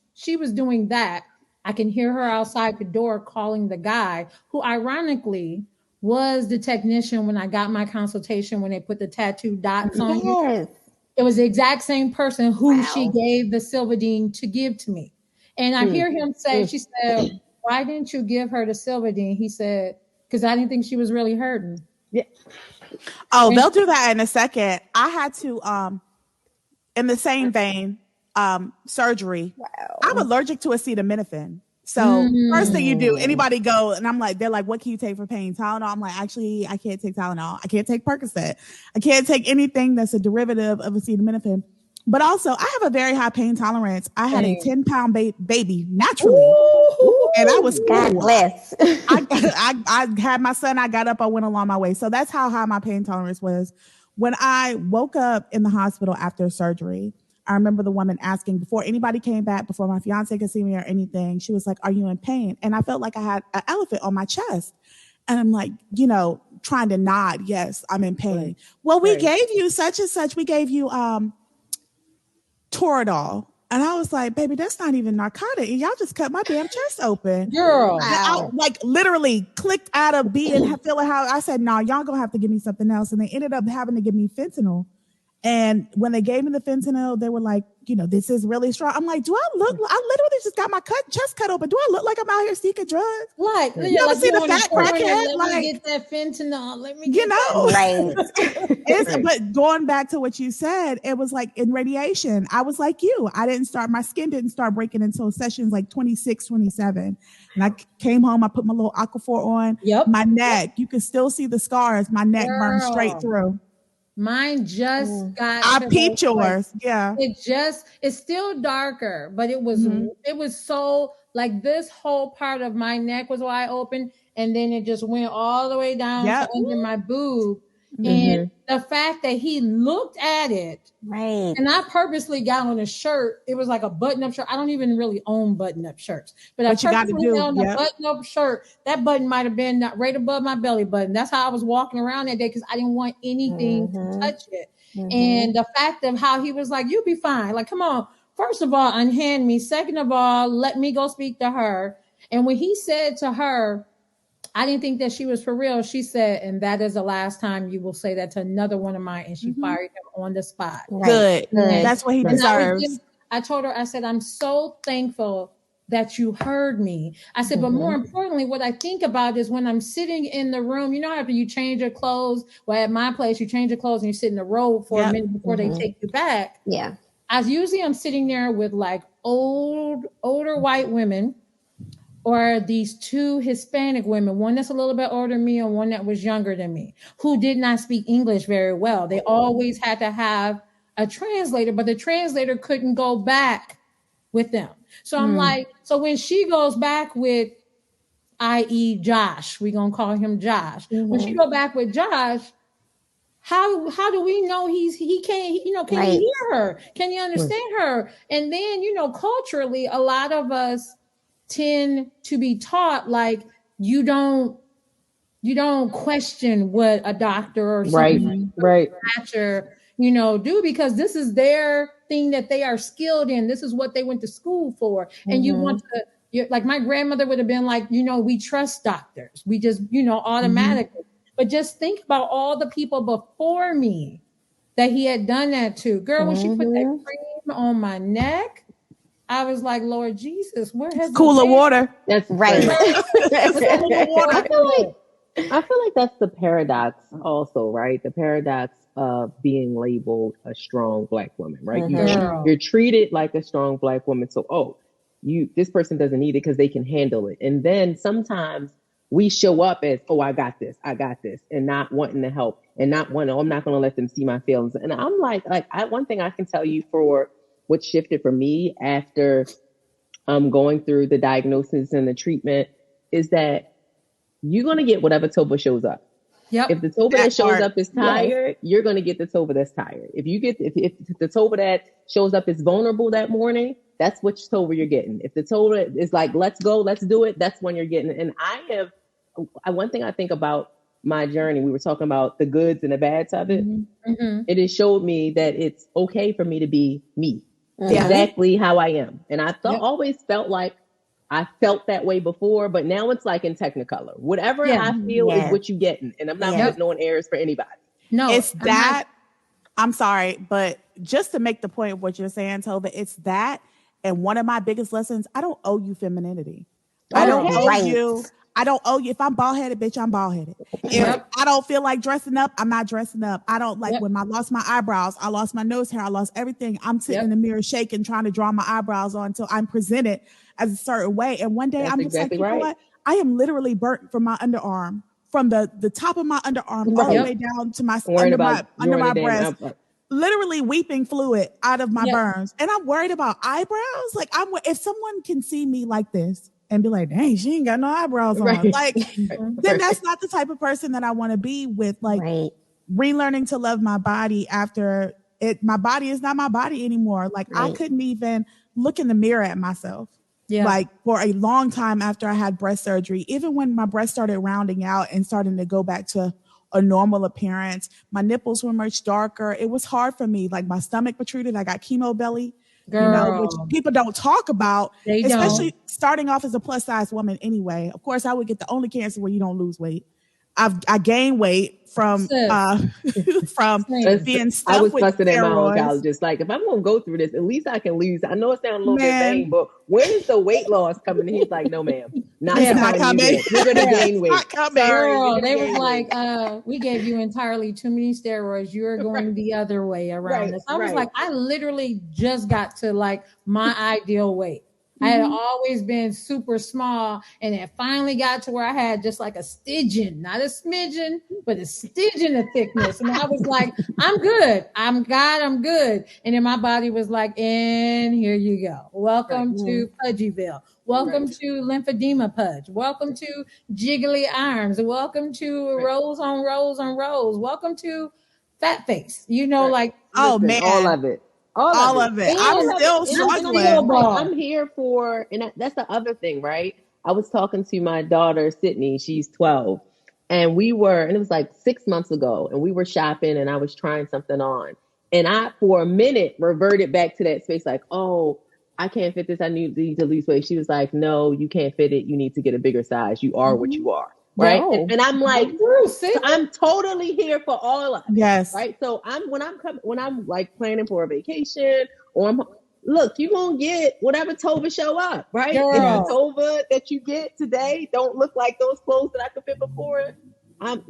S5: doing that. I can hear her outside the door calling the guy who ironically was the technician when I got my consultation when they put the tattoo dots on you. It was the exact same person who she gave the Silvadene to give to me. And I hear him say, she said, why didn't you give her the Silvadene? He said, because I didn't think she was really hurting.
S7: Yeah. Oh, they'll do that in a second. I had to, in the same vein, surgery. Wow. I'm allergic to acetaminophen. So first thing you do, anybody go, and I'm like, they're like, what can you take for pain? Tylenol? I'm like, actually, I can't take Tylenol. I can't take Percocet. I can't take anything that's a derivative of acetaminophen. But also, I have a very high pain tolerance. I had a 10-pound baby naturally. Ooh, and I was
S6: God bless.
S7: I had my son. I got up. I went along my way. So that's how high my pain tolerance was. When I woke up in the hospital after surgery, I remember the woman asking before anybody came back, before my fiance could see me or anything, she was like, are you in pain? And I felt like I had an elephant on my chest. And I'm like, trying to nod. Yes, I'm in pain. Right. Well, we gave you such and such. We gave you Toradol. And I was like, baby, that's not even narcotic. And y'all just cut my damn chest open.
S5: Girl.
S7: I literally clicked out of being feeling how I said, no, y'all gonna have to give me something else. And they ended up having to give me fentanyl. And when they gave me the fentanyl, they were like, this is really strong. I'm like, I literally just got my chest cut open. Do I look like I'm out here seeking drugs?
S5: Like,
S7: you ever see the fat crackhead?
S5: Let me get that fentanyl. Let me
S7: get
S6: that.
S7: Right. But going back to what you said, it was like in radiation. I was like you. My skin didn't start breaking until sessions like 26, 27. And I came home, I put my little Aquaphor on.
S5: Yep.
S7: My neck, you can still see the scars. My neck burned straight through.
S5: Mine just got.
S7: I peeped yours. Yeah.
S5: It's still darker, but it was so like this whole part of my neck was wide open, and then it just went all the way down to under my boob. And the fact that he looked at it,
S6: right?
S5: And I purposely got on a shirt. It was like a button-up shirt. I don't even really own button-up shirts, but I purposely got on a button-up shirt. That button might have been right above my belly button. That's how I was walking around that day because I didn't want anything to touch it. And the fact of how he was like, "You'll be fine." Like, come on. First of all, unhand me. Second of all, let me go speak to her. And when he said to her, I didn't think that she was for real. She said, and that is the last time you will say that to another one of mine. And she fired him on the spot.
S7: Right. Good. That's what he deserves.
S5: I told her, I said, I'm so thankful that you heard me. I said, but more importantly, what I think about is when I'm sitting in the room, after you change your clothes, well, at my place, you change your clothes and you sit in the robe for a minute before they take you back.
S6: Yeah.
S5: I'm sitting there with like older white women, or these two Hispanic women, one that's a little bit older than me and one that was younger than me, who did not speak English very well. They always had to have a translator, but the translator couldn't go back with them. So I'm like, so when she goes back with, i.e. Josh, we're going to call him Josh. When she go back with Josh, how do we know he can't, can he hear her? Can he understand her? And then, culturally, a lot of us tend to be taught like you don't question what a doctor or something do, because this is their thing that they are skilled in. This is what they went to school for. And you want to, like my grandmother would have been like, we trust doctors. We just, automatically. But just think about all the people before me that he had done that to. Girl, when she put that cream on my neck, I was like, Lord Jesus, where has
S7: cooler water?
S4: That's
S6: right.
S4: I feel like that's the paradox also, right? The paradox of being labeled a strong Black woman, right? You're treated like a strong Black woman. So, this person doesn't need it because they can handle it. And then sometimes we show up as, I got this, and not wanting to help and not wanting, I'm not going to let them see my feelings. And I'm like, one thing I can tell you for what shifted for me after going through the diagnosis and the treatment is that you're going to get whatever Toba shows up.
S5: Yep.
S4: If the Tova that shows up is tired, you're going to get the Tova that's tired. If the Tova that shows up is vulnerable that morning, that's which Tova you're getting. If the Tova is like, let's go, let's do it, that's when you're getting it. And one thing I think about my journey, we were talking about the goods and the bads of it. Mm-hmm. It has showed me that it's okay for me to be me, exactly how I am. And I always felt like I felt that way before, but now it's like in Technicolor. Whatever I feel is what you getting. And I'm not putting on airs for anybody.
S7: No, it's that. I'm sorry, but just to make the point of what you're saying, Tova, it's that. And one of my biggest lessons, I don't owe you femininity. I don't owe you. If I'm bald headed, bitch, I'm bald headed. If I don't feel like dressing up, I'm not dressing up. I don't like when I lost my eyebrows, I lost my nose hair, I lost everything. I'm sitting in the mirror shaking, trying to draw my eyebrows on until I'm presented as a certain way. And one day I'm just like, you know what? I am literally burnt from my underarm, from the top of my underarm all the way down to my under my breast. Literally weeping fluid out of my burns. And I'm worried about eyebrows. Like if someone can see me like this and be like, dang, she ain't got no eyebrows on. Like, then that's not the type of person that I want to be with. Like relearning to love my body after my body is not my body anymore. Like I couldn't even look in the mirror at myself. Like for a long time after I had breast surgery, even when my breast started rounding out and starting to go back to a normal appearance, my nipples were much darker. It was hard for me. Like my stomach protruded. I got chemo belly. Girl. Which people don't talk about, especially starting off as a plus size woman anyway. Of course, I would get the only cancer where you don't lose weight. I gained weight from being stuck.
S4: I was
S7: with
S4: fussing at my
S7: steroids.
S4: oncologist. Like, if I'm gonna go through this, at least I can lose. I know it sounds a little bit vain, but when is the weight loss coming? And he's like, "No, ma'am, not coming. You're gonna gain weight."
S7: Not coming.
S5: Girl, they was like, "We gave you entirely too many steroids. You're going the other way around this." I was like, I literally just got to like my ideal weight. I had always been super small, and it finally got to where I had just like a stidgen, not a smidgen, but a stidgen of thickness. And I was like, I'm good. I'm good. And then my body was like, and here you go. Welcome to Pudgyville. Welcome to lymphedema pudge. Welcome to jiggly arms. Welcome to rows on rows on rows. Welcome to fat face. You know, like,
S7: oh man,
S4: all of it. All of it.
S7: I'm still struggling.
S4: I'm here for, and that's the other thing, right? I was talking to my daughter, Sydney, she's 12, and it was like 6 months ago, and we were shopping and I was trying something on. And I, for a minute, reverted back to that space like, oh, I can't fit this. I need to lose weight. She was like, no, you can't fit it. You need to get a bigger size. You are what you are. Right. No. And I'm like, I'm totally here for all of it.
S7: Yes.
S4: Right. So when I'm like planning for a vacation or look, you're going to get whatever Tova show up. Right. Girl. If the Tova that you get today don't look like those clothes that I could fit before,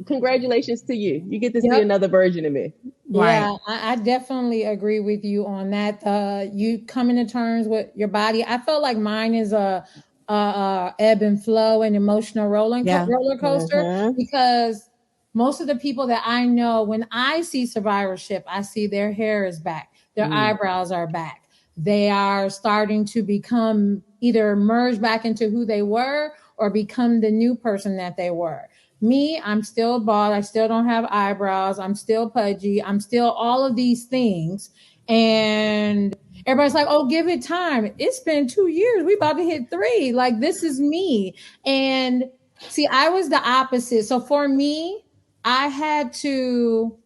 S4: congratulations to you. You get to see another version of me.
S5: Yeah, right. I definitely agree with you on that. You coming to terms with your body. I felt like mine is a ebb and flow and emotional roller coaster because most of the people that I know, when I see survivorship, I see their hair is back, their eyebrows are back. They are starting to become either merge back into who they were or become the new person that they were. Me, I'm still bald. I still don't have eyebrows. I'm still pudgy. I'm still all of these things. And everybody's like, oh, give it time. It's been 2 years. We about to hit 3. Like, this is me. And see, I was the opposite. So for me, I had to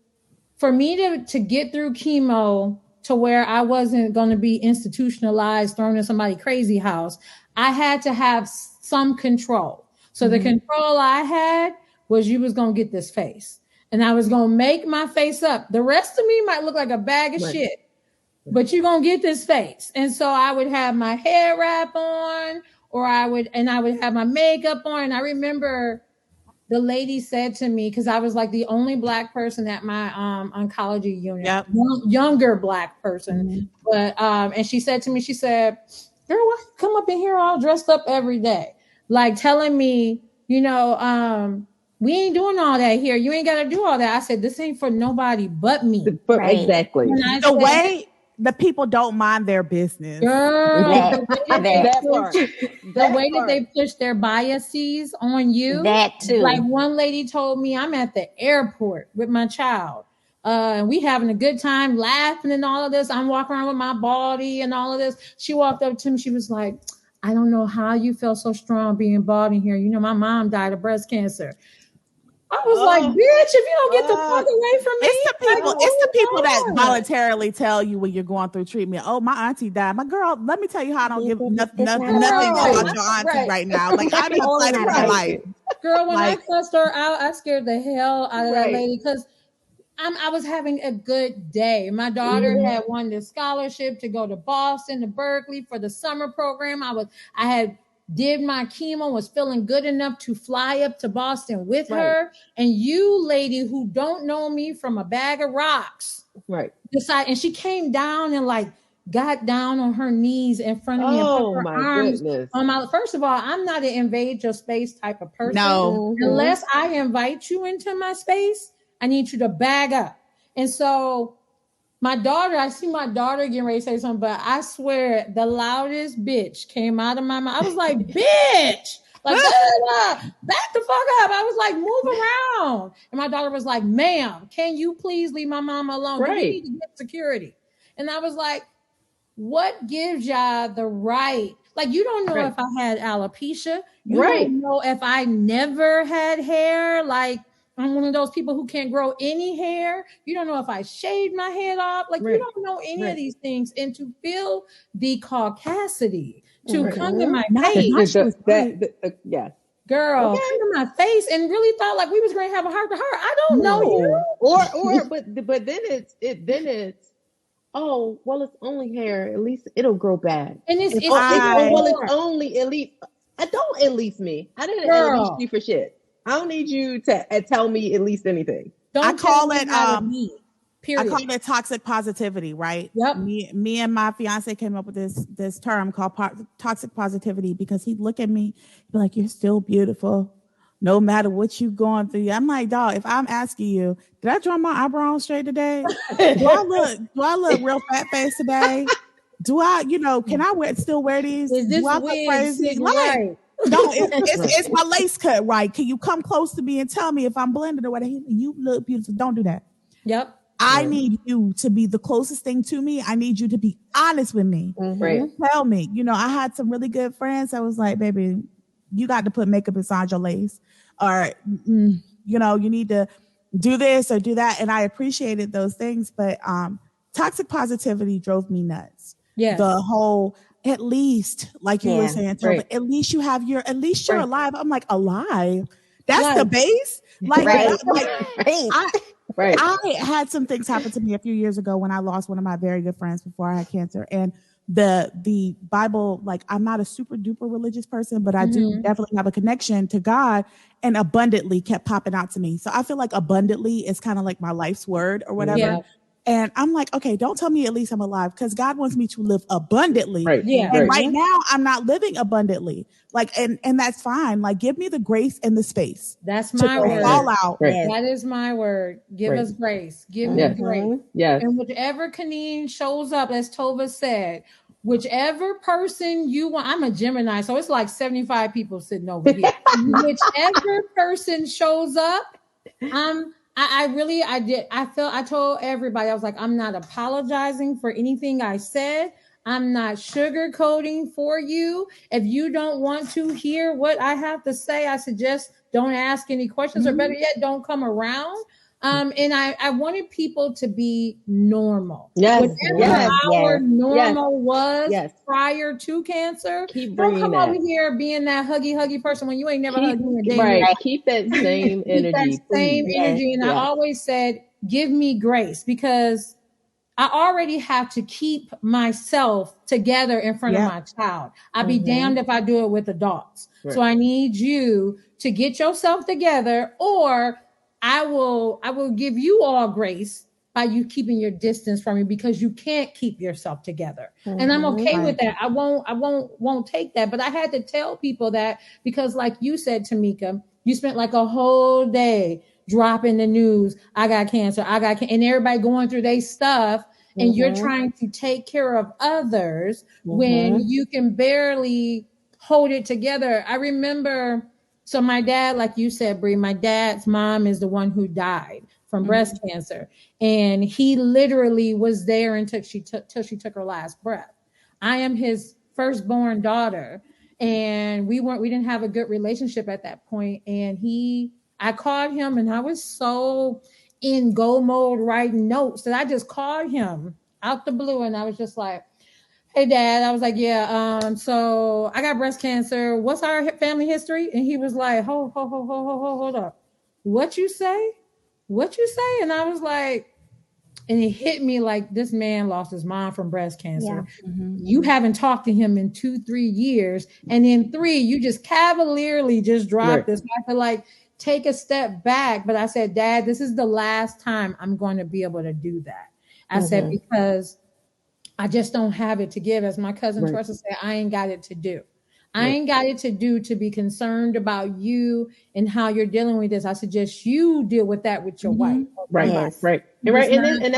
S5: get through chemo to where I wasn't going to be institutionalized, thrown in somebody's crazy house, I had to have some control. So the control I had was you was going to get this face. And I was going to make my face up. The rest of me might look like a bag of shit. But you're going to get this face. And so I would have my hair wrap on, or I would have my makeup on. And I remember the lady said to me, because I was like the only Black person at my oncology unit, younger Black person. But and she said to me, she said, girl, why you come up in here all dressed up every day? Like telling me, you know, we ain't doing all that here. You ain't got to do all that. I said, this ain't for nobody but me.
S4: Exactly.
S7: the people don't mind their business.
S5: Girl,
S6: that
S5: way that they push their biases on you.
S6: That too.
S5: Like one lady told me, I'm at the airport with my child. And we having a good time laughing and all of this. I'm walking around with my body and all of this. She walked up to me. She was like, I don't know how you feel so strong being bald in here. You know, my mom died of breast cancer. I was like, bitch, if you don't get the fuck away from me.
S7: It's the people that voluntarily tell you when you're going through treatment, oh, my auntie died. My girl, let me tell you how I don't give nothing about your auntie right now. Like, I'm excited for my life.
S5: Girl, when I cussed her out, I scared the hell out of that lady because I was having a good day. My daughter had won the scholarship to go to Boston, to Berkeley for the summer program. I had did my chemo, was feeling good enough to fly up to Boston with her. And you, lady who don't know me from a bag of rocks, and she came down and like got down on her knees in front of me and put her arms on my. First of all, I'm not an invade your space type of person.
S7: No,
S5: unless I invite you into my space, I need you to bag up. And so I see my daughter getting ready to say something, but I swear the loudest bitch came out of my mouth. I was like, bitch, like, back the fuck up. I was like, move around. And my daughter was like, ma'am, can you please leave my mama alone? We need to get security. And I was like, what gives y'all the right? Like, you don't know if I had alopecia. You don't know if I never had hair. Like, I'm one of those people who can't grow any hair. You don't know if I shaved my head off. Like, you don't know any of these things. And to feel the caucasity, to come to my face. Girl, come to my face and really thought like we was going to have a heart to heart. I don't know you.
S4: But then it's, oh, well, it's only hair. At least it'll grow back.
S5: And it's
S4: only at least. Don't at least me. I didn't at least you for shit. I don't need you to tell me at least anything.
S7: I call it toxic positivity, right?
S5: Yep.
S7: Me and my fiance came up with this term called toxic positivity because he'd look at me, be like, "You're still beautiful, no matter what you're going through." I'm like, dog, if I'm asking you, did I draw my eyebrows straight today? Do I look real fat face today? Do I, can I still wear these?
S5: Is this
S7: do I look crazy? No, it's my lace cut right. Can you come close to me and tell me if I'm blended or whatever? You look beautiful. Don't do that.
S5: Yep.
S7: I need you to be the closest thing to me. I need you to be honest with me. Tell me. I had some really good friends. I was like, baby, you got to put makeup inside your lace. Or, you need to do this or do that. And I appreciated those things. But toxic positivity drove me nuts.
S5: Yeah.
S7: The whole... At least, like you were saying, at least you're alive. I'm like, alive? That's the base? Like, I had some things happen to me a few years ago when I lost one of my very good friends before I had cancer. And the Bible, like, I'm not a super duper religious person, but I do definitely have a connection to God, and abundantly kept popping out to me. So I feel like abundantly is kind of like my life's word or whatever. Yeah. And I'm like, okay, don't tell me at least I'm alive, because God wants me to live abundantly. And right now I'm not living abundantly. Like, and that's fine. Like, give me the grace and the space.
S5: That's my word.
S7: Fall out.
S5: That is my word. Give us grace. Give me grace.
S4: Yes.
S5: And whichever Keneene shows up, as Tova said, whichever person you want, I'm a Gemini, so it's like 75 people sitting over here. Whichever person shows up, I told everybody, I was like, I'm not apologizing for anything I said. I'm not sugarcoating for you. If you don't want to hear what I have to say, I suggest don't ask any questions, or better yet, don't come around. And I wanted people to be normal. Whatever our normal was prior to cancer. Don't come over here being that huggy person when you ain't never hugged me a day.
S4: Keep that same energy.
S5: Energy. And I always said, give me grace, because I already have to keep myself together in front of my child. I'd be damned if I do it with adults. So I need you to get yourself together, or I will give you all grace by you keeping your distance from me, because you can't keep yourself together. And I'm okay with that. I won't take that. But I had to tell people that, because like you said, Tamika, you spent like a whole day dropping the news. I got cancer. And everybody going through their stuff. and you're trying to take care of others when you can barely hold it together. I remember, so my dad, like you said, Bree, my dad's mom is the one who died from breast cancer. And he literally was there until she took her last breath. I am his firstborn daughter, and we didn't have a good relationship at that point. And I called him, and I was so in go mode writing notes that I just called him out the blue, and I was just like, hey, Dad. I was like, yeah, so I got breast cancer. What's our family history? And he was like, hold up. What you say? And I was like, and it hit me like, this man lost his mom from breast cancer. Yeah. You haven't talked to him in 2-3 years. And in 3, you just cavalierly just dropped this. I feel like, take a step back. But I said, Dad, this is the last time I'm going to be able to do that. I said, because I just don't have it to give. As my cousin Teresa said, I ain't got it to do. I ain't got it to do to be concerned about you and how you're dealing with this. I suggest you deal with that with your wife.
S4: Right. And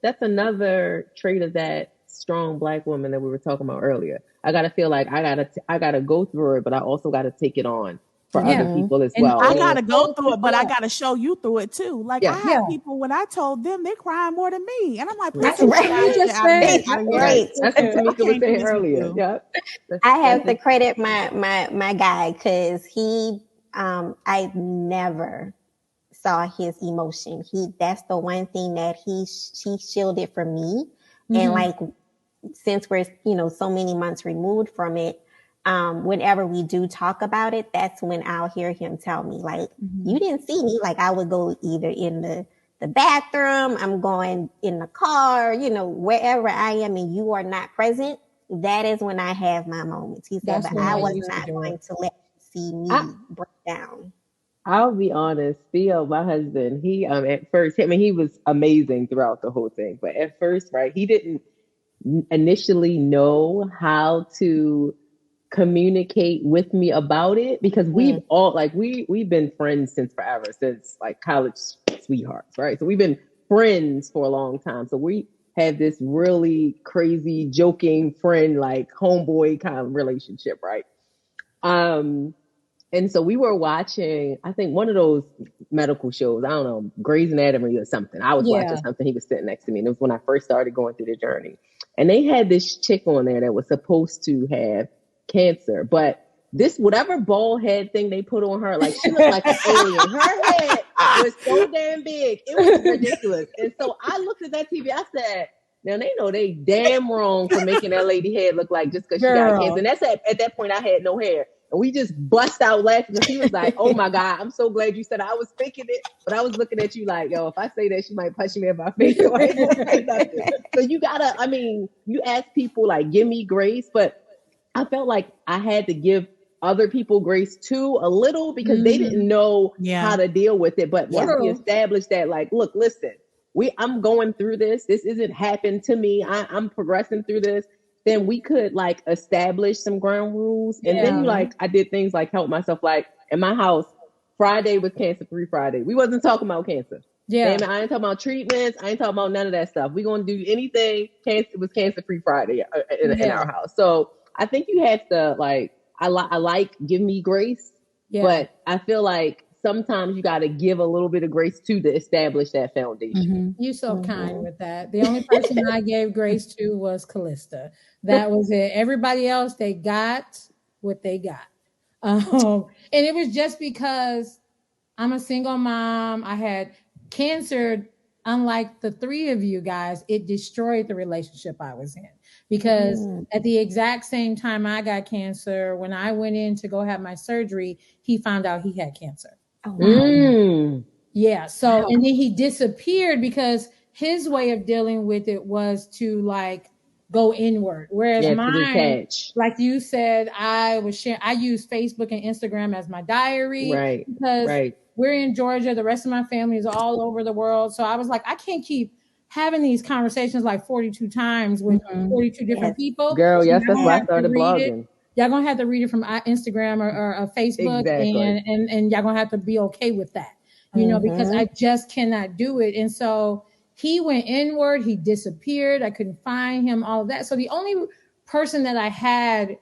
S4: that's another trait of that strong Black woman that we were talking about earlier. I got to feel like I got to go through it, but I also got to take it on for other people as well.
S7: I got to go through it, but I got to show you through it too. Like I have people, when I told them, they crying more than me. And I'm like,
S6: that's right.
S4: That's what Tamika was saying earlier. Yep.
S6: I have to credit my guy, because I never saw his emotion. That's the one thing that he shielded from me. And like, since we're, so many months removed from it, whenever we do talk about it, that's when I'll hear him tell me, like, you didn't see me. Like, I would go either in the bathroom, I'm going in the car, wherever I am, and you are not present. That is when I have my moments. He said, but I was not going to let you see me break down.
S4: I'll be honest, Theo, my husband, he at first, he was amazing throughout the whole thing. But at first, he didn't initially know how to communicate with me about it, because we've all we've been friends since forever, since like college sweethearts, right? So we've been friends for a long time. So we had this really crazy joking friend, like homeboy kind of relationship, right? And so we were watching, I think, one of those medical shows, I don't know, Grey's Anatomy or something. I was watching something, he was sitting next to me, and it was when I first started going through the journey. And they had this chick on there that was supposed to have cancer, but this whatever bald head thing they put on her, like, she looked like an alien. Her head was so damn big, it was ridiculous. And so I looked at that TV, I said, now they know they damn wrong for making that lady head look like just because she got cancer. And that's at that point I had no hair, and we just bust out laughing, because he was like, oh my God, I'm so glad you said it. I was thinking it, but I was looking at you like, yo, if I say that, she might punch me in my face. So I ain't gonna say nothing. So you gotta, you ask people like, give me grace, but I felt like I had to give other people grace too, a little, because they didn't know how to deal with it. But once we established that, like, look, listen, I'm going through this. This isn't happened to me. I'm progressing through this. Then we could like establish some ground rules. And then I did things like help myself. Like in my house, Friday was cancer-free Friday. We wasn't talking about cancer. Yeah. Damn it, I ain't talking about treatments. I ain't talking about none of that stuff. We're going to do anything. It was cancer-free Friday in our house. So I think you have to I like give me grace, but I feel like sometimes you got to give a little bit of grace to establish that foundation.
S5: You're so kind with that. The only person I gave grace to was Callista. That was it. Everybody else, they got what they got. And it was just because I'm a single mom. I had cancer. Unlike the 3 of you guys, it destroyed the relationship I was in. Because at the exact same time I got cancer, when I went in to go have my surgery, he found out he had cancer. Oh, wow. Yeah. So, and then he disappeared because his way of dealing with it was to go inward. Whereas mine, like you said, I used Facebook and Instagram as my diary. Right. Because we're in Georgia. The rest of my family is all over the world. So I was like, I can't keep having these conversations 42 times with 42 different people.
S4: Girl, yes, that's why I started blogging.
S5: Y'all gonna have to read it from Instagram or Facebook, and y'all gonna have to be okay with that, because I just cannot do it. And so he went inward. He disappeared. I couldn't find him, all of that. So the only person that I had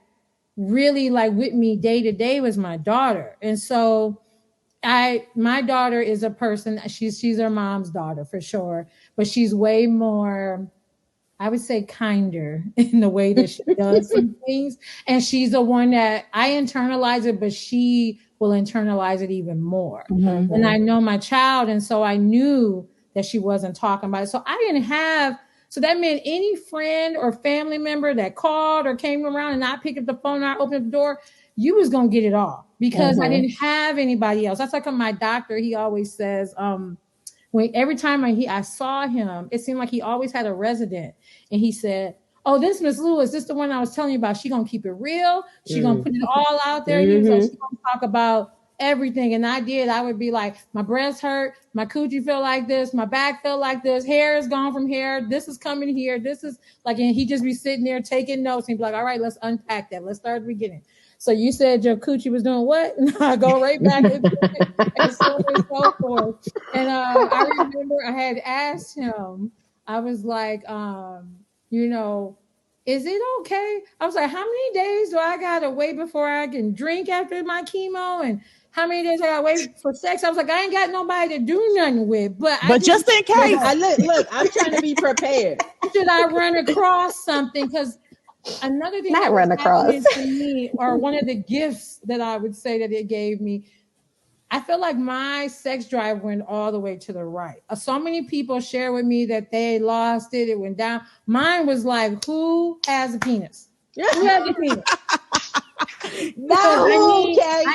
S5: really like with me day to day was my daughter. And so my daughter is a person, she's her mom's daughter for sure, but she's way more, I would say, kinder in the way that she does some things. And she's the one that I internalize it, but she will internalize it even more. Mm-hmm. And I know my child. And so I knew that she wasn't talking about it. So I didn't have, so that meant any friend or family member that called or came around and I picked up the phone and I opened up the door, you was going to get it all because I didn't have anybody else. That's like my doctor. He always says, every time I saw him, it seemed like he always had a resident. And he said, oh, this Miss Lewis, this is the one I was telling you about. She going to keep it real. She going to put it all out there. He was like, she going to talk about everything. And I would be like, my breast hurt, my coochie feel like this, my back feel like this, hair is gone from here, this is coming here, this is like, and he'd just be sitting there taking notes. And he'd be like, all right, let's unpack that. Let's start at the beginning. So you said your coochie was doing what? And I go right back into it and so on and so forth. And I remember I had asked him, I was like, is it okay? I was like, how many days do I got to wait before I can drink after my chemo? And how many days I got to wait for sex? I was like, I ain't got nobody to do nothing with. But
S7: just in case.
S4: Look, I'm trying to be prepared.
S5: Should I run across something? Because another thing
S6: not run across
S5: to me, or one of the gifts that I would say that it gave me, I feel like my sex drive went all the way to the right. So many people share with me that they lost it. It went down. Mine was like, who has a penis? Who has a penis? I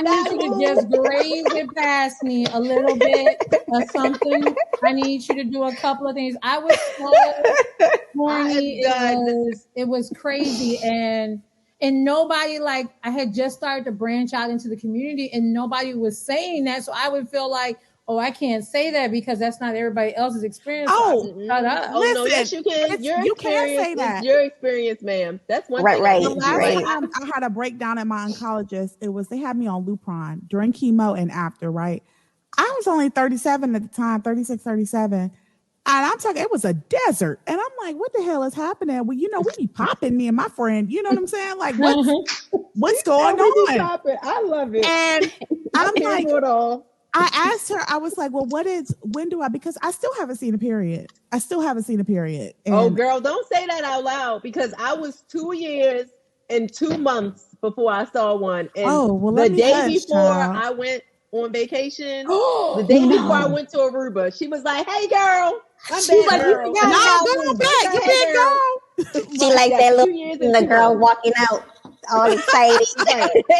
S5: need you to just graze it past me a little bit or something. I need you to do a couple of things. I was so horny. It was crazy. And nobody, like, I had just started to branch out into the community and nobody was saying that. So I would feel like, oh, I can't say that because that's not everybody else's experience. Shut up.
S4: Oh, no, yes, you can. You can't say that. Your experience, ma'am. That's one thing.
S7: The last time I had a breakdown at my oncologist, they had me on Lupron during chemo and after, right? I was only 37 at the time, 36, 37. And I'm talking, it was a desert. And I'm like, what the hell is happening? Well, we be popping, me and my friend. You know what I'm saying? Like, what's going on?
S4: I love it.
S7: And I'm like, I asked her, I was like, well, when do I, because I still haven't seen a period. And
S4: oh, girl, don't say that out loud because I was 2 years and 2 months before I saw one. And the day before I went on vacation, the day before I went to Aruba, she was like, hey, girl.
S7: She's like, girl. No, go back. You can't go.
S6: She like that little girl walking out. All excited.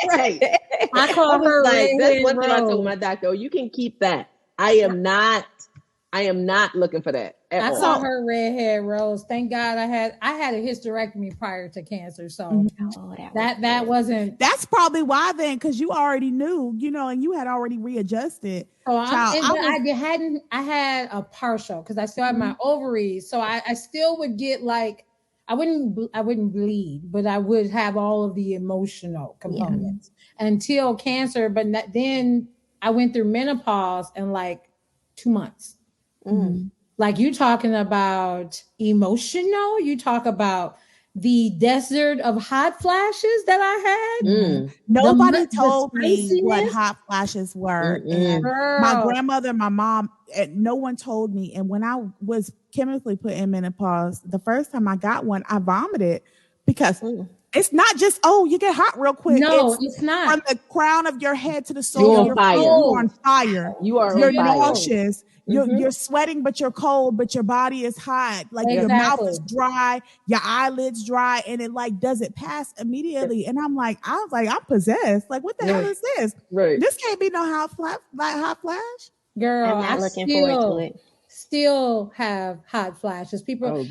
S4: Right.
S5: I call her
S4: like, that's one thing I told my doctor. You can keep that. I am not looking for that.
S5: I saw her redhead rose. Thank God I had a hysterectomy prior to cancer. So that wasn't.
S7: That's probably why then, because you already knew, and you had already readjusted.
S5: Oh, I had a partial because I still had my ovaries. So I still would get like, I wouldn't bleed, but I would have all of the emotional components until cancer. But then I went through menopause in like 2 months. Mm-hmm. Like you talking about emotional, you talk about the desert of hot flashes that I had.
S7: Nobody told me what hot flashes were. And my grandmother, my mom, no one told me. And when I was chemically put in menopause, the first time I got one, I vomited because it's not just, you get hot real quick.
S5: No, it's not.
S7: From the crown of your head to the sole of your feet, you're on fire. You're nauseous. You're sweating, but you're cold, but your body is hot. Like your mouth is dry, your eyelids dry, and it like doesn't pass immediately. And I was like, I'm possessed. Like, what the hell is this?
S4: Right.
S7: This can't be no hot flash.
S5: Girl,
S6: I'm not looking forward to it.
S5: Still have hot flashes.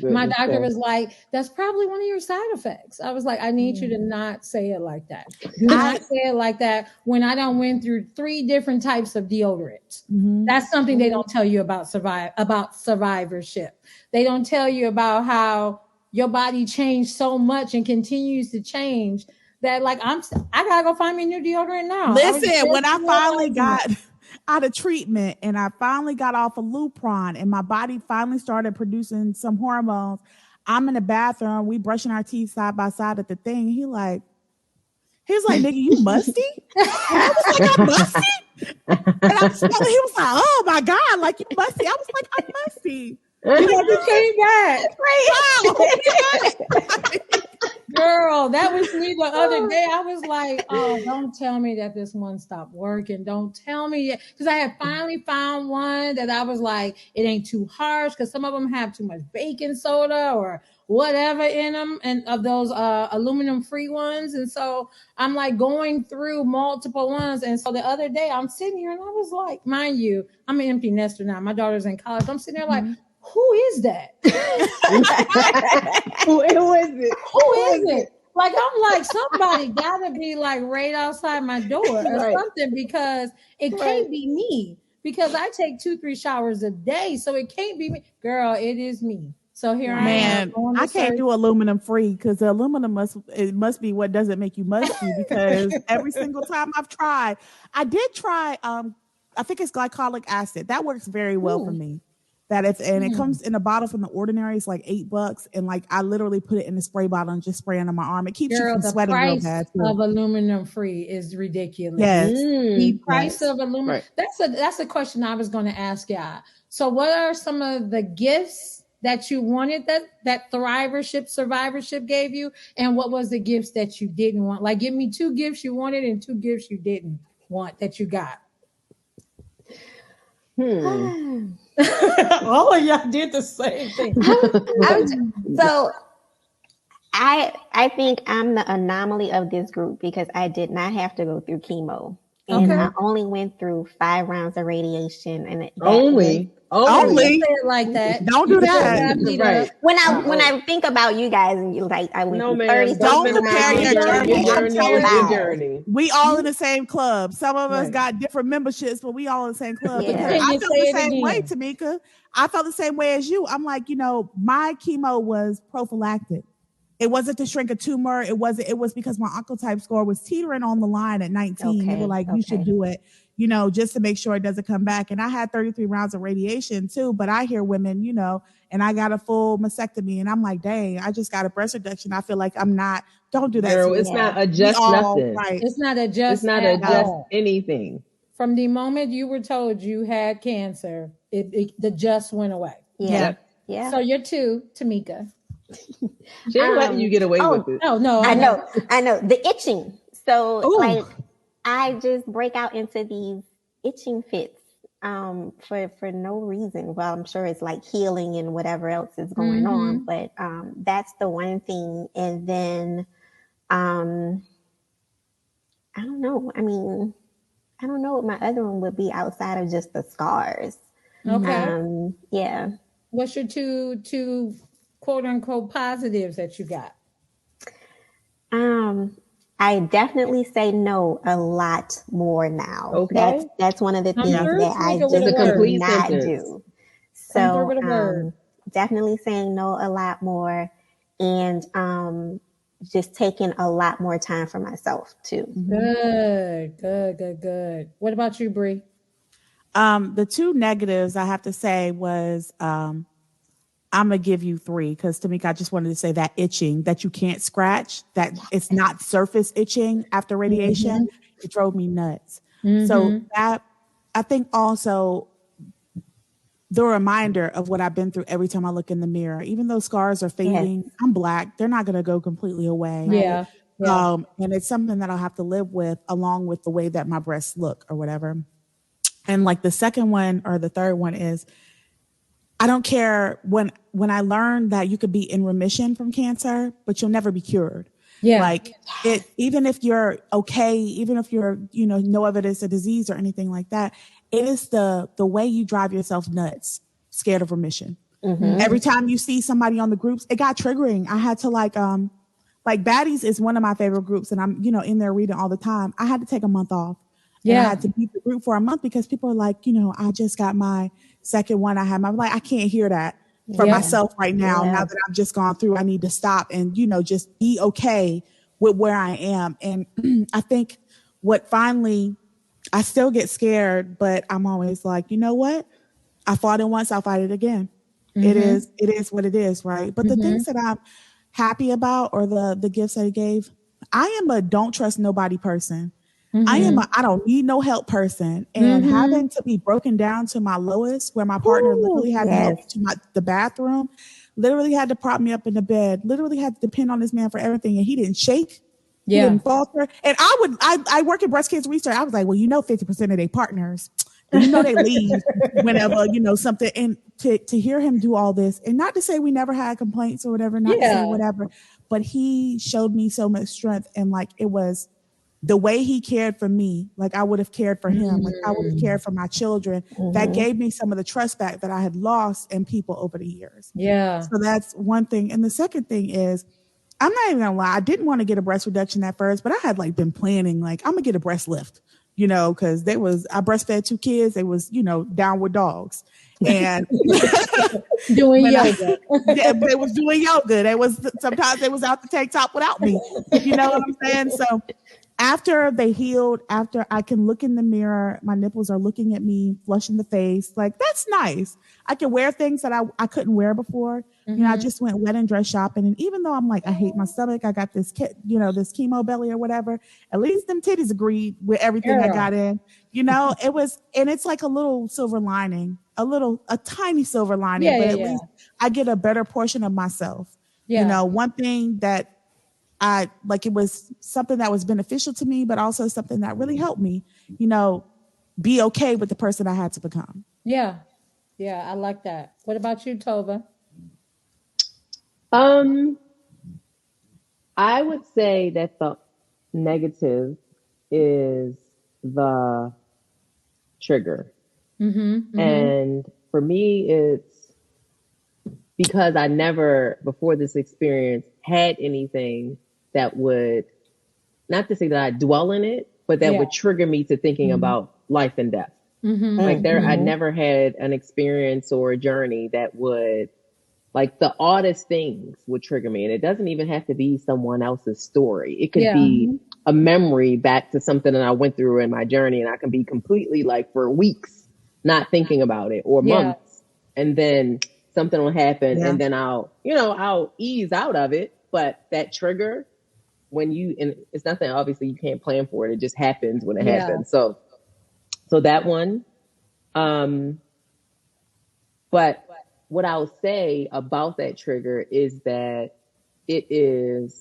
S5: My doctor was like, that's probably one of your side effects. I was like, I need you to not say it like that. Do not say it like that when I done went through 3 different types of deodorant. That's something they don't tell you about survivorship. They don't tell you about how your body changed so much and continues to change that like I gotta go find me a new deodorant now.
S7: Listen, when I finally got out of treatment and I finally got off of Lupron and my body finally started producing some hormones. I'm in the bathroom. We brushing our teeth side by side at the thing. He was like, nigga, you musty? And I was like, I'm musty? And I was smelling, he was like, oh my God, like you musty. I was like, I'm musty.
S5: You came back.
S7: Wow.
S5: Girl, that was me the other day. I was like, oh, don't tell me that this one stopped working. Don't tell me yet. Because I had finally found one that I was like, it ain't too harsh because some of them have too much baking soda or whatever in them, and of those aluminum free ones. And so I'm like going through multiple ones. And so the other day I'm sitting here and I was like, mind you, I'm an empty nester now. My daughter's in college. I'm sitting there like, who is that?
S4: Who is it?
S5: Who is it? Like, I'm like, somebody gotta be like right outside my door or something, because it can't be me, because I take 2-3 showers a day. So it can't be me. Girl, it is me. So here I am.
S7: I can't do aluminum free because the aluminum must be what doesn't make you musty, because every single time I've tried, I did try, I think it's glycolic acid. That works very well for me. It comes in a bottle from The Ordinary. It's like $8, and like I literally put it in the spray bottle and just spray it on my arm. It keeps you from sweating real bad.
S5: The price of aluminum free is ridiculous.
S7: Yes,
S5: the price of aluminum. Right. That's a question I was going to ask y'all. So, what are some of the gifts that you wanted that survivorship gave you, and what was the gifts that you didn't want? Like, give me 2 gifts you wanted and 2 gifts you didn't want that you got. All of y'all did the same thing.
S6: So I think I'm the anomaly of this group, because I did not have to go through chemo. And I only went through 5 rounds of radiation, and
S4: only
S5: say it like that.
S7: Don't do that.
S4: Right.
S6: When I think about you guys, and you like, I went through 30.
S7: Don't compare your
S4: journey.
S7: We all in the same club. Some of us got different memberships, but we all in the same club.
S6: Yeah.
S7: Because I felt the same way, Tamika. I felt the same way as you. I'm like, my chemo was prophylactic. It wasn't to shrink a tumor. It was because my oncotype score was teetering on the line at 19. They were like, you should do it, just to make sure it doesn't come back. And I had 33 rounds of radiation too. But I hear women, and I got a full mastectomy, and I'm like, dang, I just got a breast reduction. I feel like I'm not. Don't do that.
S4: Girl, it's not adjust nothing.
S5: Right. It's not adjust.
S4: It's not adjust anything.
S5: From the moment you were told you had cancer, the just went away.
S6: Yeah.
S5: So you're 2, Tamika.
S4: She ain't letting you get away with it.
S5: No.
S6: I know. The itching. So like, I just break out into these itching fits for no reason. Well, I'm sure it's like healing and whatever else is going on, but that's the one thing. And then I don't know. I mean, I don't know what my other one would be outside of just the scars.
S5: Okay.
S6: Yeah.
S5: What's your two quote unquote positives that you got?
S6: I definitely say no a lot more now.
S4: Okay.
S6: That's one of the things that I just do not do. So definitely saying no a lot more, and just taking a lot more time for myself too.
S5: Good. What about you, Bree?
S7: The 2 negatives I have to say was I'm going to give you 3, because Tamika, I just wanted to say that itching that you can't scratch, that it's not surface itching after radiation. It drove me nuts. So that, I think also the reminder of what I've been through every time I look in the mirror, even though scars are fading, I'm Black, they're not going to go completely away.
S5: Yeah.
S7: And it's something that I'll have to live with, along with the way that my breasts look or whatever. And like the second one or the third one is, I don't care when I learned that you could be in remission from cancer, but you'll never be cured.
S5: Yeah.
S7: Like even if you're okay, even if you're, no evidence of disease or anything like that, it is the way you drive yourself nuts, scared of remission. Every time you see somebody on the groups, it got triggering. I had to like Baddies is one of my favorite groups, and I'm, in there reading all the time. I had to take a month off. Yeah. And I had to beat the group for a month because people are like, I just got my second one. I'm like, I can't hear that for myself right now. Now that I've just gone through, I need to stop and, just be okay with where I am. And I think what finally I still get scared, but I'm always like, you know what? I fought it once, I'll fight it again. It is what it is, right? But the things that I'm happy about, or the gifts that he gave, I am a don't trust nobody person. I am a I don't need no help person. And having to be broken down to my lowest, where my partner literally had to help me to the bathroom, literally had to prop me up in the bed, literally had to depend on this man for everything, and he didn't shake. He didn't falter. And I work in breast cancer research. I was like, well, 50% of their partners, they leave whenever, something. And to hear him do all this, and not to say we never had complaints or whatever, not to say whatever, but he showed me so much strength. And like, it was the way he cared for me, like I would have cared for him, like I would have cared for my children. That gave me some of the trust back that I had lost in people over the years. Yeah. So that's one thing. And the second thing is, I'm not even gonna lie, I didn't want to get a breast reduction at first, but I had like been planning, like I'm gonna get a breast lift, because I breastfed 2 kids. They was, downward dogs. And
S5: doing yoga.
S7: They was doing yoga. Sometimes they was out the tank top without me. You know what I'm saying? So after they healed, after I can look in the mirror, my nipples are looking at me, flush in the face. Like, that's nice. I can wear things that I couldn't wear before. I just went wedding dress shopping. And even though I'm like, I hate my stomach, I got this this chemo belly or whatever, at least them titties agreed with everything I got in. It was, and it's like a little silver lining, a tiny silver lining, but at least I get a better portion of myself. One thing that I like, it was something that was beneficial to me, but also something that really helped me, be okay with the person I had to become.
S5: Yeah. Yeah. I like that. What about you, Tova?
S4: I would say that the negative is the trigger. And for me, it's because I never, before this experience, had anything that would, not to say that I dwell in it, but that would trigger me to thinking about life and death. I never had an experience or a journey that would, like, the oddest things would trigger me. And it doesn't even have to be someone else's story. It could be a memory back to something that I went through in my journey, and I can be completely, like, for weeks not thinking about it, or months. And then something will happen, and then I'll ease out of it. But that trigger, and it's nothing, obviously you can't plan for it. It just happens when it happens. So that one, but what I'll say about that trigger is that it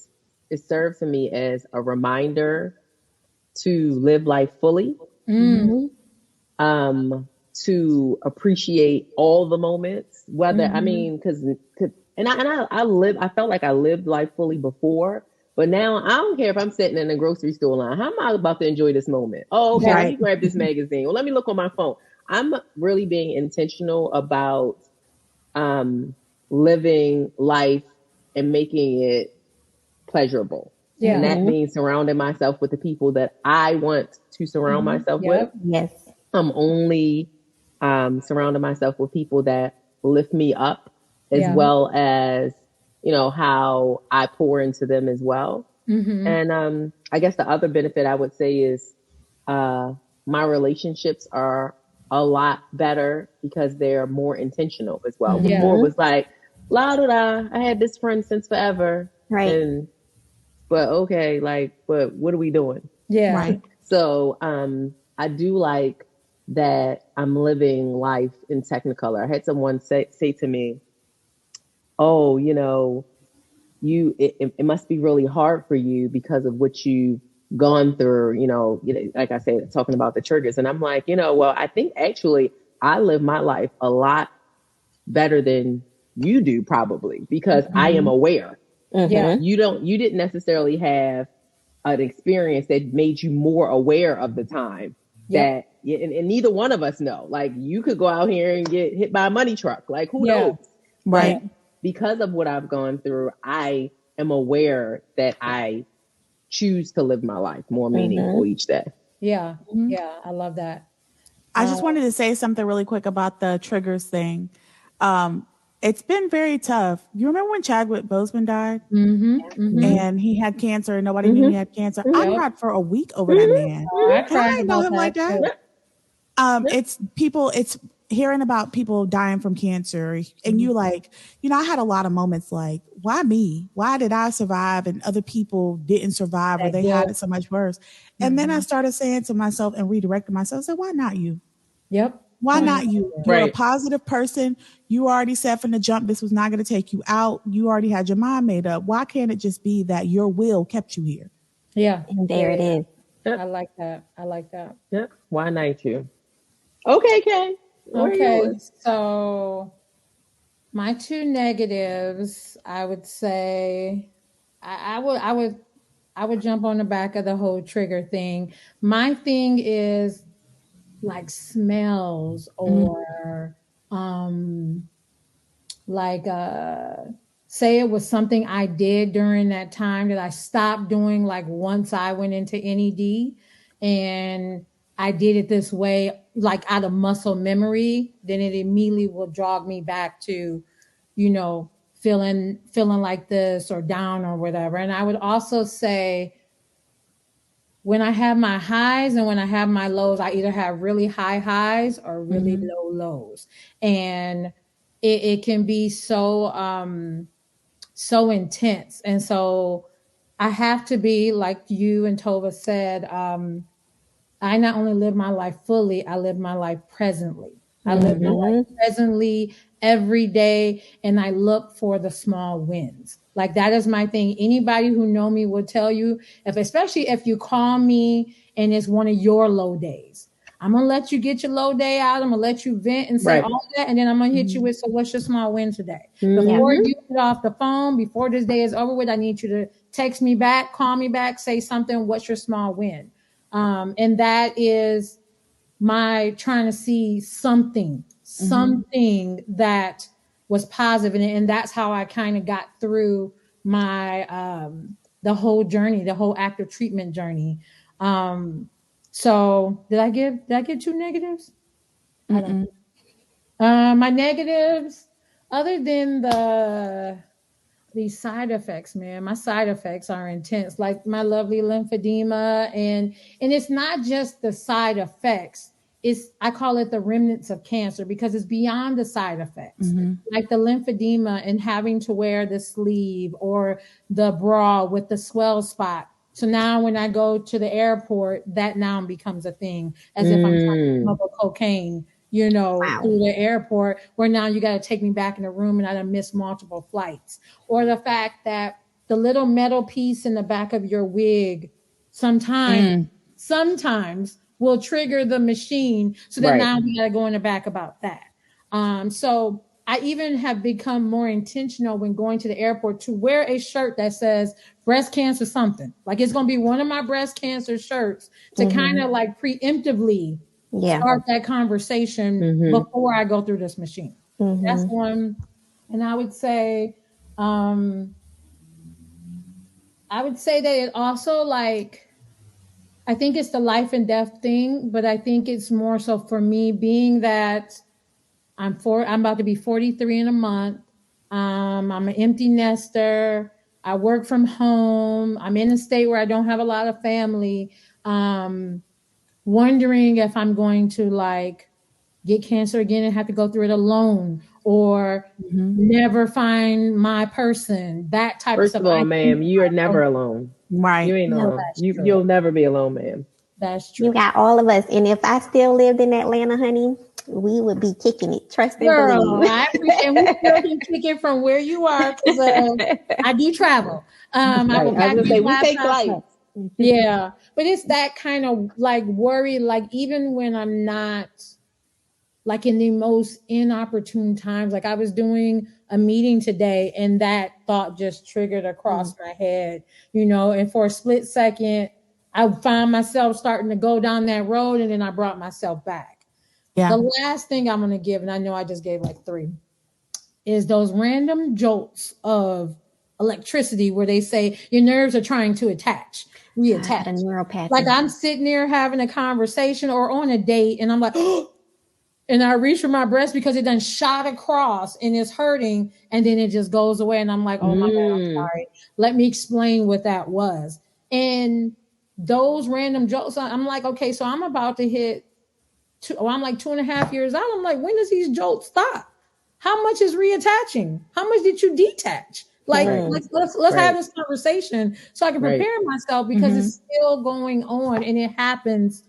S4: serves to me as a reminder to live life fully, to appreciate all the moments, whether, I mean, I felt like I lived life fully before, but now I don't care if I'm sitting in a grocery store line. How am I about to enjoy this moment? Oh, okay, let me grab this magazine. Well, let me look on my phone. I'm really being intentional about living life and making it pleasurable. And that means surrounding myself with the people that I want to surround myself with.
S6: Yes.
S4: I'm only surrounding myself with people that lift me up, as well as, how I pour into them as well. And I guess the other benefit I would say is my relationships are a lot better because they're more intentional as well. Before it was like, la da da, I had this friend since forever.
S6: Right.
S4: But what are we doing?
S5: Yeah.
S4: Right. So I do like that I'm living life in Technicolor. I had someone say to me, oh, it must be really hard for you because of what you've gone through, like I said, talking about the triggers. And I'm like, well, I think actually I live my life a lot better than you do, probably, because I am aware. You didn't necessarily have an experience that made you more aware of the time that, and neither one of us know, like, you could go out here and get hit by a money truck. Like, who knows? Right. But because of what I've gone through, I am aware that I choose to live my life more meaningful each day.
S5: Yeah. Yeah. I love that.
S7: I just wanted to say something really quick about the triggers thing. It's been very tough. You remember when Chadwick Boseman died? And he had cancer and nobody knew he had cancer? I cried for a week over that man.
S5: I cried
S7: didn't know
S5: about
S7: him
S5: that
S7: like that. It's hearing about people dying from cancer, and you like, I had a lot of moments like, why me? Why did I survive and other people didn't survive, or they had it so much worse? And then I started saying to myself and redirecting myself, I said, why not you? Why not you? You're a positive person. You already said from the jump this was not going to take you out. You already had your mind made up. Why can't it just be that your will kept you here?
S6: And there it is.
S5: Yep. I like that.
S4: Yep. Why not you? Okay, Kay.
S5: Okay, so my two negatives, I would say, I would jump on the back of the whole trigger thing. My thing is like smells or say it was something I did during that time that I stopped doing, like once I went into NED and I did it this way, like out of muscle memory, then it immediately will jog me back to, feeling like this or down or whatever. And I would also say when I have my highs and when I have my lows, I either have really high highs or really low lows. And it can be so intense. And so I have to be, like you and Tova said, I not only live my life fully, I live my life presently. I live my life presently every day, and I look for the small wins. Like that is my thing. Anybody who know me will tell you, especially if you call me and it's one of your low days, I'm going to let you get your low day out. I'm going to let you vent and say all that, and then I'm going to hit you with, so what's your small win today? Before you get off the phone, before this day is over with, I need you to text me back, call me back, say something. What's your small win? And that is my trying to see something that was positive. And that's how I kind of got through my, the whole journey, the whole active treatment journey. So did I give two negatives? I don't know. My negatives, other than these side effects, man, my side effects are intense, like my lovely lymphedema. And it's not just the side effects. I call it the remnants of cancer because it's beyond the side effects, like the lymphedema and having to wear the sleeve or the bra with the swell spot. So now when I go to the airport, that now becomes a thing, as if I'm trying to smuggle cocaine, through the airport, where now you got to take me back in the room and I done missed multiple flights. Or the fact that the little metal piece in the back of your wig sometimes will trigger the machine. So then now we got to go in the back about that. So I even have become more intentional when going to the airport to wear a shirt that says breast cancer something. Like it's going to be one of my breast cancer shirts to kind of like preemptively start that conversation before I go through this machine. That's one. And I would say that it also, like, I think it's the life and death thing, but I think it's more so for me being that I'm about to be 43 in a month. I'm an empty nester. I work from home. I'm in a state where I don't have a lot of family. Wondering if I'm going to like get cancer again and have to go through it alone or never find my person, that type of stuff.
S4: First of all, ma'am, you are never alone.
S7: Right.
S4: You ain't alone. You'll never be alone, ma'am.
S5: That's true.
S6: You got all of us. And if I still lived in Atlanta, honey, we would be kicking it. Trust and believe.
S5: I appreciate, and we still can kick it from where you are, because I do travel. I was going to say, we take flights. Yeah. But it's that kind of like worry, like even when I'm not like in the most inopportune times, like I was doing a meeting today and that thought just triggered across my head, and for a split second, I found myself starting to go down that road and then I brought myself back. Yeah. The last thing I'm going to give, and I know I just gave like 3, is those random jolts of electricity where they say your nerves are trying to reattach.
S6: Neuropathy.
S5: Like I'm sitting there having a conversation or on a date and I'm like, oh, and I reach for my breast because it done shot across and it's hurting, and then it just goes away. And I'm like, oh my God, I'm sorry. Let me explain what that was. And those random jokes, I'm like, okay, so I'm about to hit I'm like 2.5 years out. I'm like, when does these jolts stop? How much is reattaching? How much did you detach? Like, let's have this conversation so I can prepare myself, because it's still going on, and it happens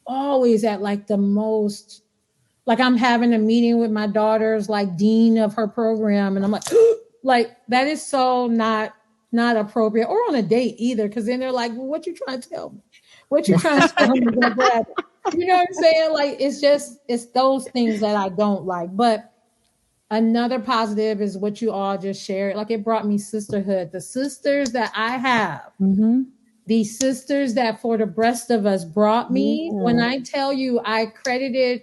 S5: always at like the most. Like, I'm having a meeting with my daughter's like dean of her program, and I'm like, like, that is so not appropriate, or on a date either, because then they're like, well, what you trying to tell me? What you trying to tell me? You know what I'm saying? Like, it's those things that I don't like. But another positive is what you all just shared. Like, it brought me sisterhood. The sisters that I have, these sisters that For the Breast of Us brought me, when I tell you, I credited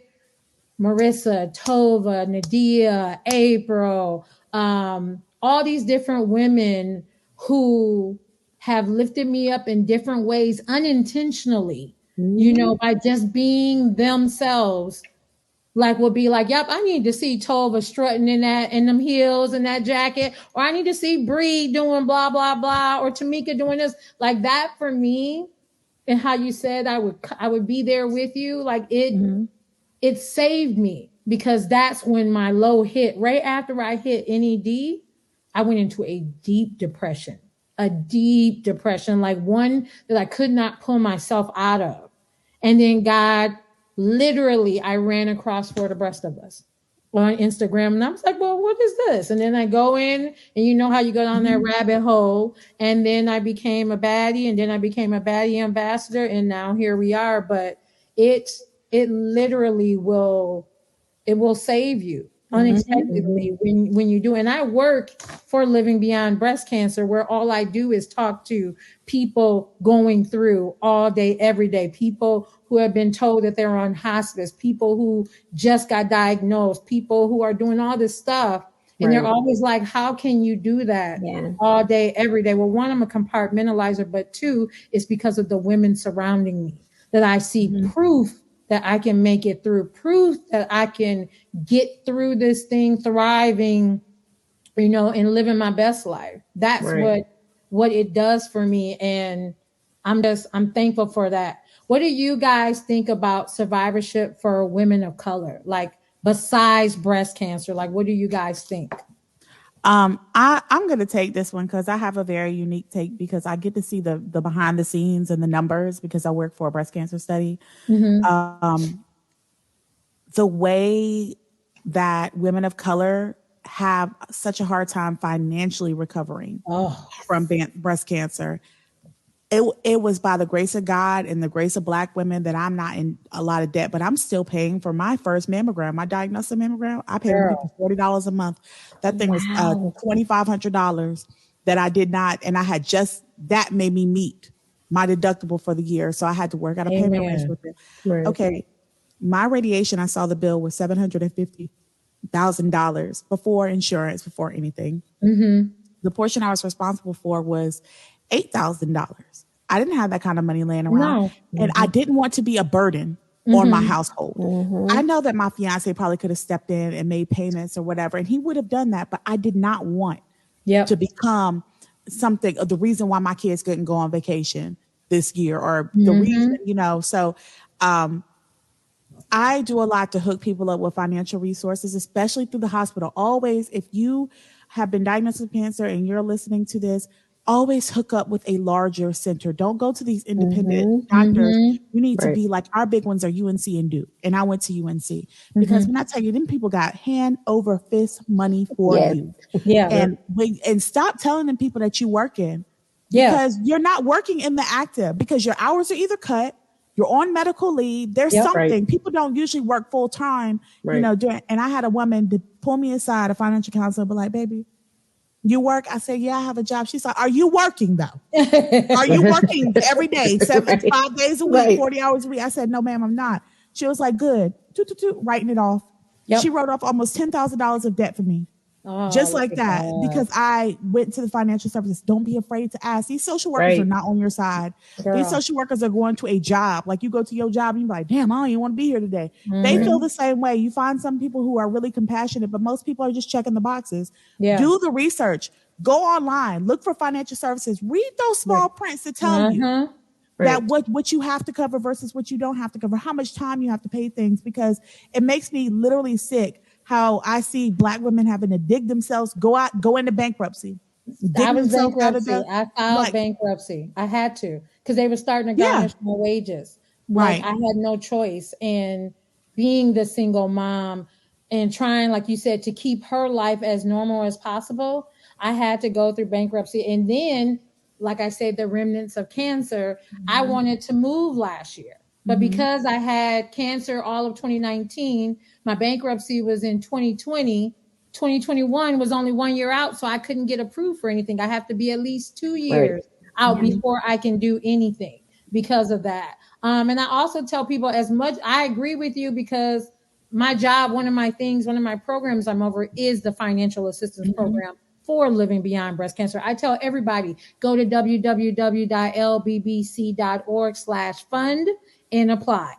S5: Marissa, Tova, Nadia, April, all these different women who have lifted me up in different ways unintentionally, you know, by just being themselves. Like, will be like, yep, I need to see Tova strutting in them heels and that jacket, or I need to see Bree doing blah, blah, blah, or Tamika doing this. Like, that for me, and how you said I would be there with you, like it saved me, because that's when my low hit. Right after I hit NED, I went into a deep depression, like one that I could not pull myself out of. And then God, literally, I ran across For the Breast of Us on Instagram, and I was like, well, what is this? And then I go in, and you know how you go down that rabbit hole. And then I became a baddie, and then I became a Baddie Ambassador, and now here we are. But it literally will save you unexpectedly when you do. And I work for Living Beyond Breast Cancer, where all I do is talk to people going through all day, every day, people who have been told that they're on hospice, people who just got diagnosed, people who are doing all this stuff. And they're always like, how can you do that all day, every day? Well, one, I'm a compartmentalizer, but two, it's because of the women surrounding me that I see proof that I can make it through, proof that I can get through this thing thriving, you know, and living my best life. That's what it does for me. And I'm thankful for that. What do you guys think about survivorship for women of color? Like, besides breast cancer, like, what do you guys think?
S7: I'm going to take this one because I have a very unique take, because I get to see the behind the scenes and the numbers, because I work for a breast cancer study. The way that women of color have such a hard time financially recovering from breast cancer. It was by the grace of God and the grace of Black women that I'm not in a lot of debt, but I'm still paying for my first mammogram, my diagnostic mammogram. I paid $40 a month. That thing was $2,500 that I did not, and I had that made me meet my deductible for the year. So I had to work out a payment range with it. Okay. My radiation, I saw the bill was $750,000 before insurance, before anything. The portion I was responsible for was $8,000. I didn't have that kind of money laying around. And I didn't want to be a burden on my household. I know that my fiance probably could have stepped in and made payments or whatever, and he would have done that, but I did not want to become something, the reason why my kids couldn't go on vacation this year, or the reason, you know. So I do a lot to hook people up with financial resources, especially through the hospital. Always, if you have been diagnosed with cancer and you're listening to this, always hook up with a larger center. Don't go to these independent doctors. You need to be like, our big ones are UNC and Duke. And I went to UNC because when I tell you, them people got hand over fist money for you. And stop telling them people that you work in, because you're not working in the active, because your hours are either cut, you're on medical leave. There's something. People don't usually work full time, you know, and I had a woman to pull me aside, a financial counselor, but like, baby, you work? I said, yeah, I have a job. She's like, are you working though? Are you working every day, 5 days a week, 40 hours a week? I said, no, ma'am, I'm not. She was like, good. Writing it off. She wrote off almost $10,000 of debt for me. Just like that, because I went to the financial services. Don't be afraid to ask. These social workers are not on your side. Girl. These social workers are going to a job. Like you go to your job and you're like, damn, I don't even want to be here today. They feel the same way. You find some people who are really compassionate, but most people are just checking the boxes. Do the research. Go online. Look for financial services. Read those small prints to tell you that what you have to cover versus what you don't have to cover, how much time you have to pay things, because it makes me literally sick how I see Black women having to dig themselves, go into bankruptcy.
S5: I was bankruptcy. I filed bankruptcy. I had to, because they were starting to garnish my wages. Like I had no choice. And being the single mom and trying, like you said, to keep her life as normal as possible, I had to go through bankruptcy. And then, like I said, the remnants of cancer, I wanted to move last year. But because I had cancer all of 2019, my bankruptcy was in 2020. 2021 was only 1 year out, so I couldn't get approved for anything. I have to be at least 2 years out before I can do anything because of that. And I also tell people, as much, I agree with you, because my job, one of my programs I'm over is the financial assistance program for living beyond breast cancer. I tell everybody, go to www.lbbc.org/fund and apply.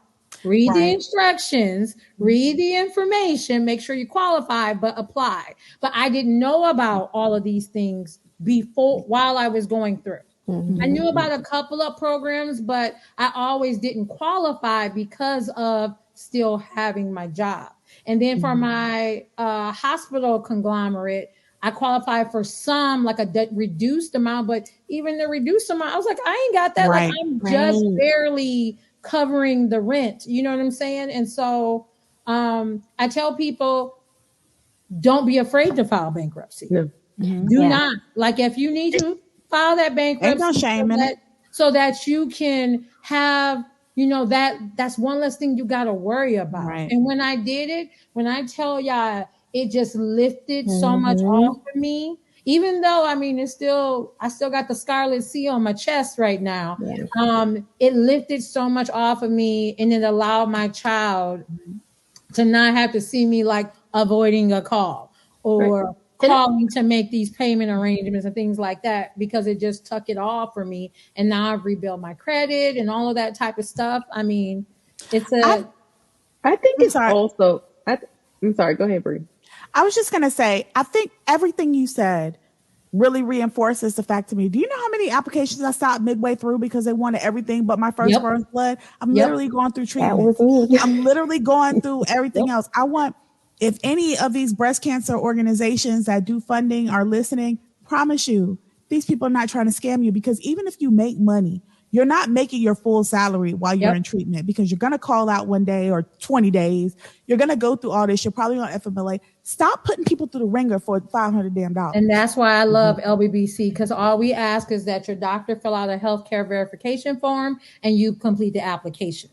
S5: Read the instructions, read the information, make sure you qualify, but apply. But I didn't know about all of these things while I was going through. I knew about a couple of programs, but I always didn't qualify because of still having my job. And then for my hospital conglomerate, I qualified for some, like a reduced amount, but even the reduced amount, I was like, I ain't got that. Like I'm just barely covering the rent. You know what I'm saying? And so I tell people, don't be afraid to file bankruptcy. Do not. Like if you need to file that bankruptcy,
S7: ain't no shame in it,
S5: so that you can have, that's one less thing you got to worry about. And when I did it, when I tell y'all, it just lifted so much off of me. Even though, I mean, I still got the scarlet C on my chest right now. It lifted so much off of me, and it allowed my child to not have to see me like avoiding a call or calling to make these payment arrangements and things like that, because it just took it off for me. And now I've rebuilt my credit and all of that type of stuff. I mean, it's
S4: I think it's also, I'm sorry, go ahead, Bree.
S7: I was just going to say, I think everything you said really reinforces the fact to me. Do you know how many applications I stopped midway through because they wanted everything but my first blood? I'm literally going through treatment.
S6: That was me.
S7: I'm literally going through everything else. I want, if any of these breast cancer organizations that do funding are listening, promise you, these people are not trying to scam you, because even if you make money, you're not making your full salary while you're in treatment, because you're going to call out one day or 20 days. You're going to go through all this. You're probably on FMLA. Stop putting people through the ringer for $500 damn dollars.
S5: And that's why I love LBBC, because all we ask is that your doctor fill out a healthcare verification form and you complete the application.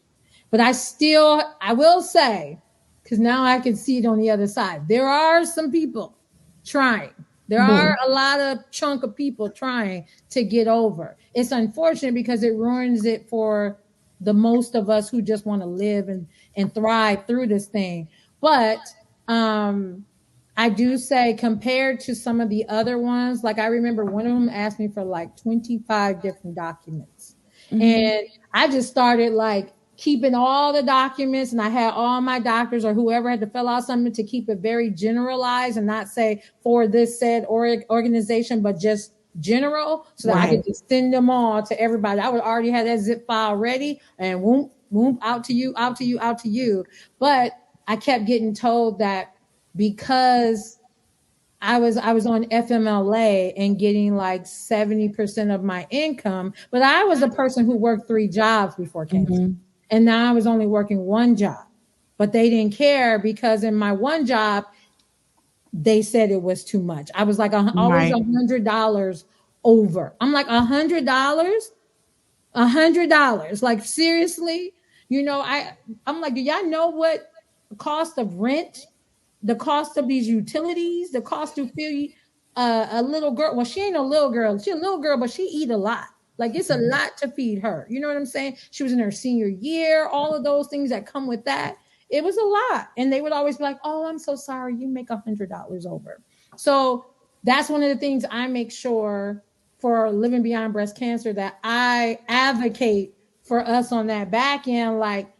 S5: But I will say, because now I can see it on the other side, there are some people trying. There are a lot of chunk of people trying to get over. It's unfortunate because it ruins it for the most of us who just want to live and thrive through this thing. But I do say, compared to some of the other ones, like I remember one of them asked me for like 25 different documents. And I just started like keeping all the documents, and I had all my doctors or whoever had to fill out something to keep it very generalized and not say for this said organization, but just general, so that I could just send them all to everybody. I would already have that zip file ready and whoop, out to you. But I kept getting told that because I was on FMLA and getting like 70% of my income, but I was a person who worked 3 jobs before cancer. And now I was only working 1 job, but they didn't care, because in my 1 job, they said it was too much. I was like always $100 over. I'm like, $100? Like, seriously? I'm like, do y'all know what the cost of rent, the cost of these utilities, the cost to feed a little girl? Well, she ain't a little girl. She's a little girl, but she eat a lot. Like, it's a lot to feed her. You know what I'm saying? She was in her senior year, all of those things that come with that. It was a lot. And they would always be like, oh, I'm so sorry. You make $100 over. So that's one of the things I make sure for Living Beyond Breast Cancer, that I advocate for us on that back end, like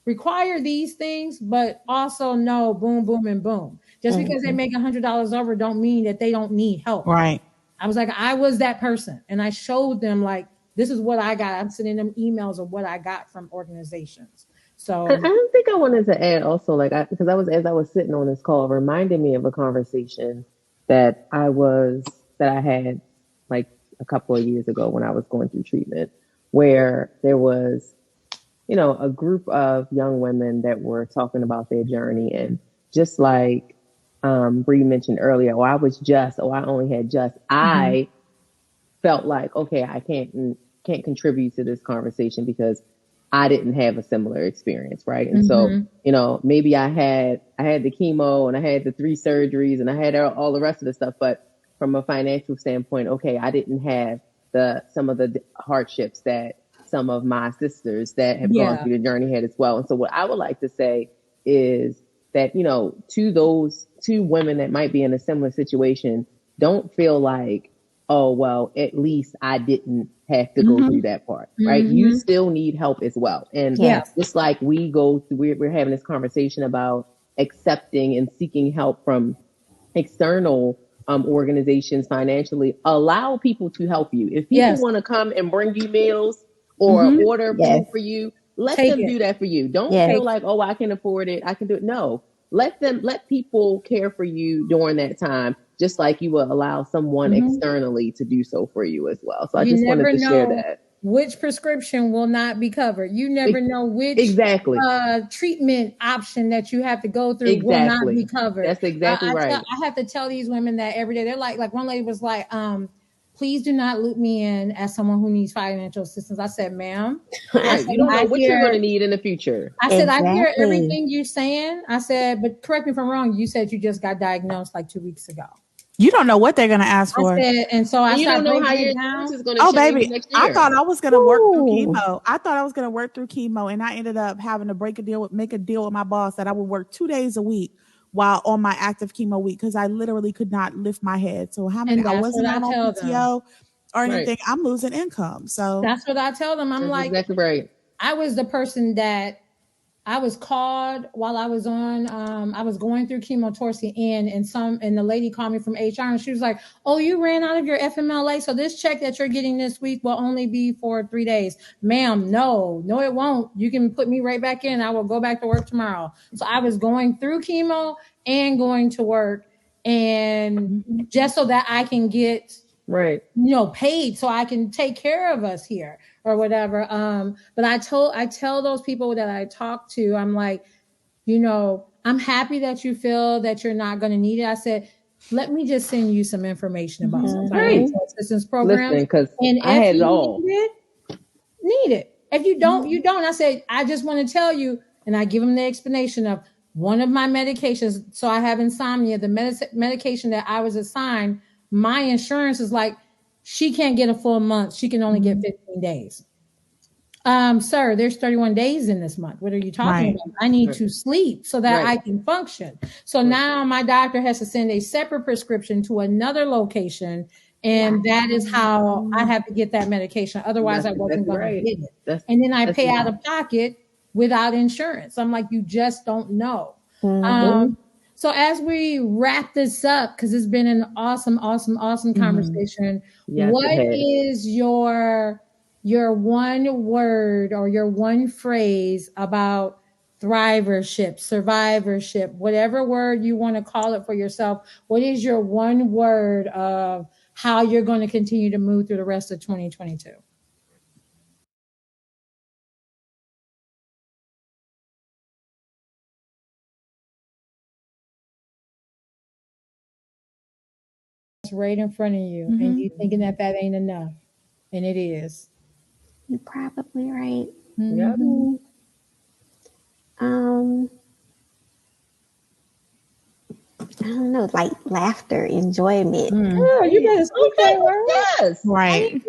S5: require these things, but also no boom, boom, and boom. Just because they make $100 over don't mean that they don't need help.
S7: Right.
S5: I was like, I was that person, and I showed them like, this is what I got. I'm sending them emails of what I got from organizations. So
S4: I don't think I wanted to add also, like, because as I was sitting on this call, it reminded me of a conversation that I had like a couple of years ago when I was going through treatment, where there was, a group of young women that were talking about their journey, and just like Bree mentioned earlier, I only had just, I felt like, okay, I can't contribute to this conversation because I didn't have a similar experience, right? And so, maybe I had the chemo and I had the 3 surgeries and I had all the rest of the stuff, but from a financial standpoint, okay, I didn't have some of the hardships that some of my sisters that have gone through the journey had as well. And so what I would like to say is that, to those 2 women that might be in a similar situation, don't feel like, oh, well, at least I didn't have to go through that part, right? You still need help as well. And just like we're having this conversation about accepting and seeking help from external organizations financially, allow people to help you. If people want to come and bring you meals or order food for you, let them do that for you. Don't feel like, oh, I can afford it, I can do it. No, let people care for you during that time, just like you will allow someone externally to do so for you as well. So I just wanted to share that.
S5: Which prescription will not be covered. You never know which treatment option that you have to go through will not be covered.
S4: That's exactly right.
S5: I have to tell these women that every day. They're like one lady was like, please do not loop me in as someone who needs financial assistance. I said, ma'am,
S4: you don't know what you're going to need in the future.
S5: I said, I hear everything you're saying. I said, but correct me if I'm wrong. You said you just got diagnosed like 2 weeks ago.
S7: You don't know what they're going to ask for.
S5: I said, and so I
S4: don't know how your insurance is going to change next year.
S7: I thought I was going to work through chemo. And I ended up having to make a deal with my boss that I would work 2 days a week while on my active chemo week, because I literally could not lift my head. So I wasn't on PTO or anything. Right. I'm losing income. So
S5: that's what I tell them. I'm
S4: that's
S5: like,
S4: exactly right.
S5: I was the person that I was called while I was on, I was going through chemo towards the end, and the lady called me from HR, and she was like, oh, you ran out of your FMLA, so this check that you're getting this week will only be for 3 days. Ma'am, no, it won't. You can put me right back in. I will go back to work tomorrow. So I was going through chemo and going to work, and just so that I can get paid so I can take care of us here or whatever. But I tell those people that I talk to, I'm like, I'm happy that you feel that you're not going to need it. I said, let me just send you some information about some financial assistance programs.
S4: Because I had it all.
S5: Need it. If you don't, you don't. I said, I just want to tell you, and I give them the explanation of one of my medications. So I have insomnia. The medication that I was assigned, my insurance is like, she can't get a full month. She can only get 15 days. Sir, there's 31 days in this month. What are you talking about? I need to sleep so that I can function. So now my doctor has to send a separate prescription to another location. And that is how I have to get that medication. Otherwise, I wasn't going to get it. And then I pay out of pocket without insurance. I'm like, you just don't know. So as we wrap this up, because it's been an awesome conversation, what is your one word or your one phrase about thrivership, survivorship, whatever word you want to call it for yourself? What is your one word of how you're going to continue to move through the rest of 2022? Right in front of you, and you're thinking that ain't enough, and it is.
S6: You're probably right. I don't know, like laughter, enjoyment.
S5: Oh, you better speak that word.
S4: Yes,
S7: right.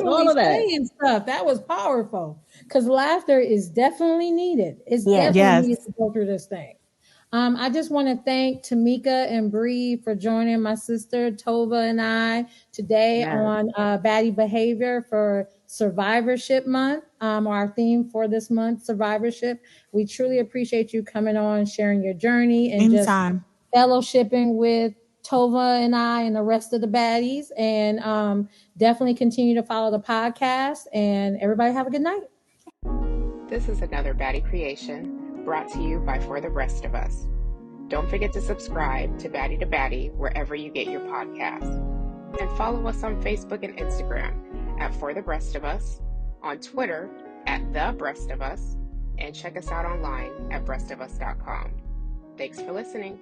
S5: All of that stuff. That was powerful, because laughter is definitely needed. It's definitely needed to go through this thing. I just want to thank Tamika and Bree for joining my sister Tova and I today on Baddie Behavior for Survivorship Month. Our theme for this month, Survivorship. We truly appreciate you coming on, sharing your journey, and
S7: Anytime.
S5: just fellowshipping with Tova and I and the rest of the baddies. And definitely continue to follow the podcast. And everybody have a good night.
S1: This is another Baddie creation brought to you by For the Rest of Us. Don't forget to subscribe to Baddie to Baddie wherever you get your podcasts. And follow us on Facebook and Instagram at For the Breast of Us, on Twitter at The Breast of Us, and check us out online at breastofus.com. Thanks for listening.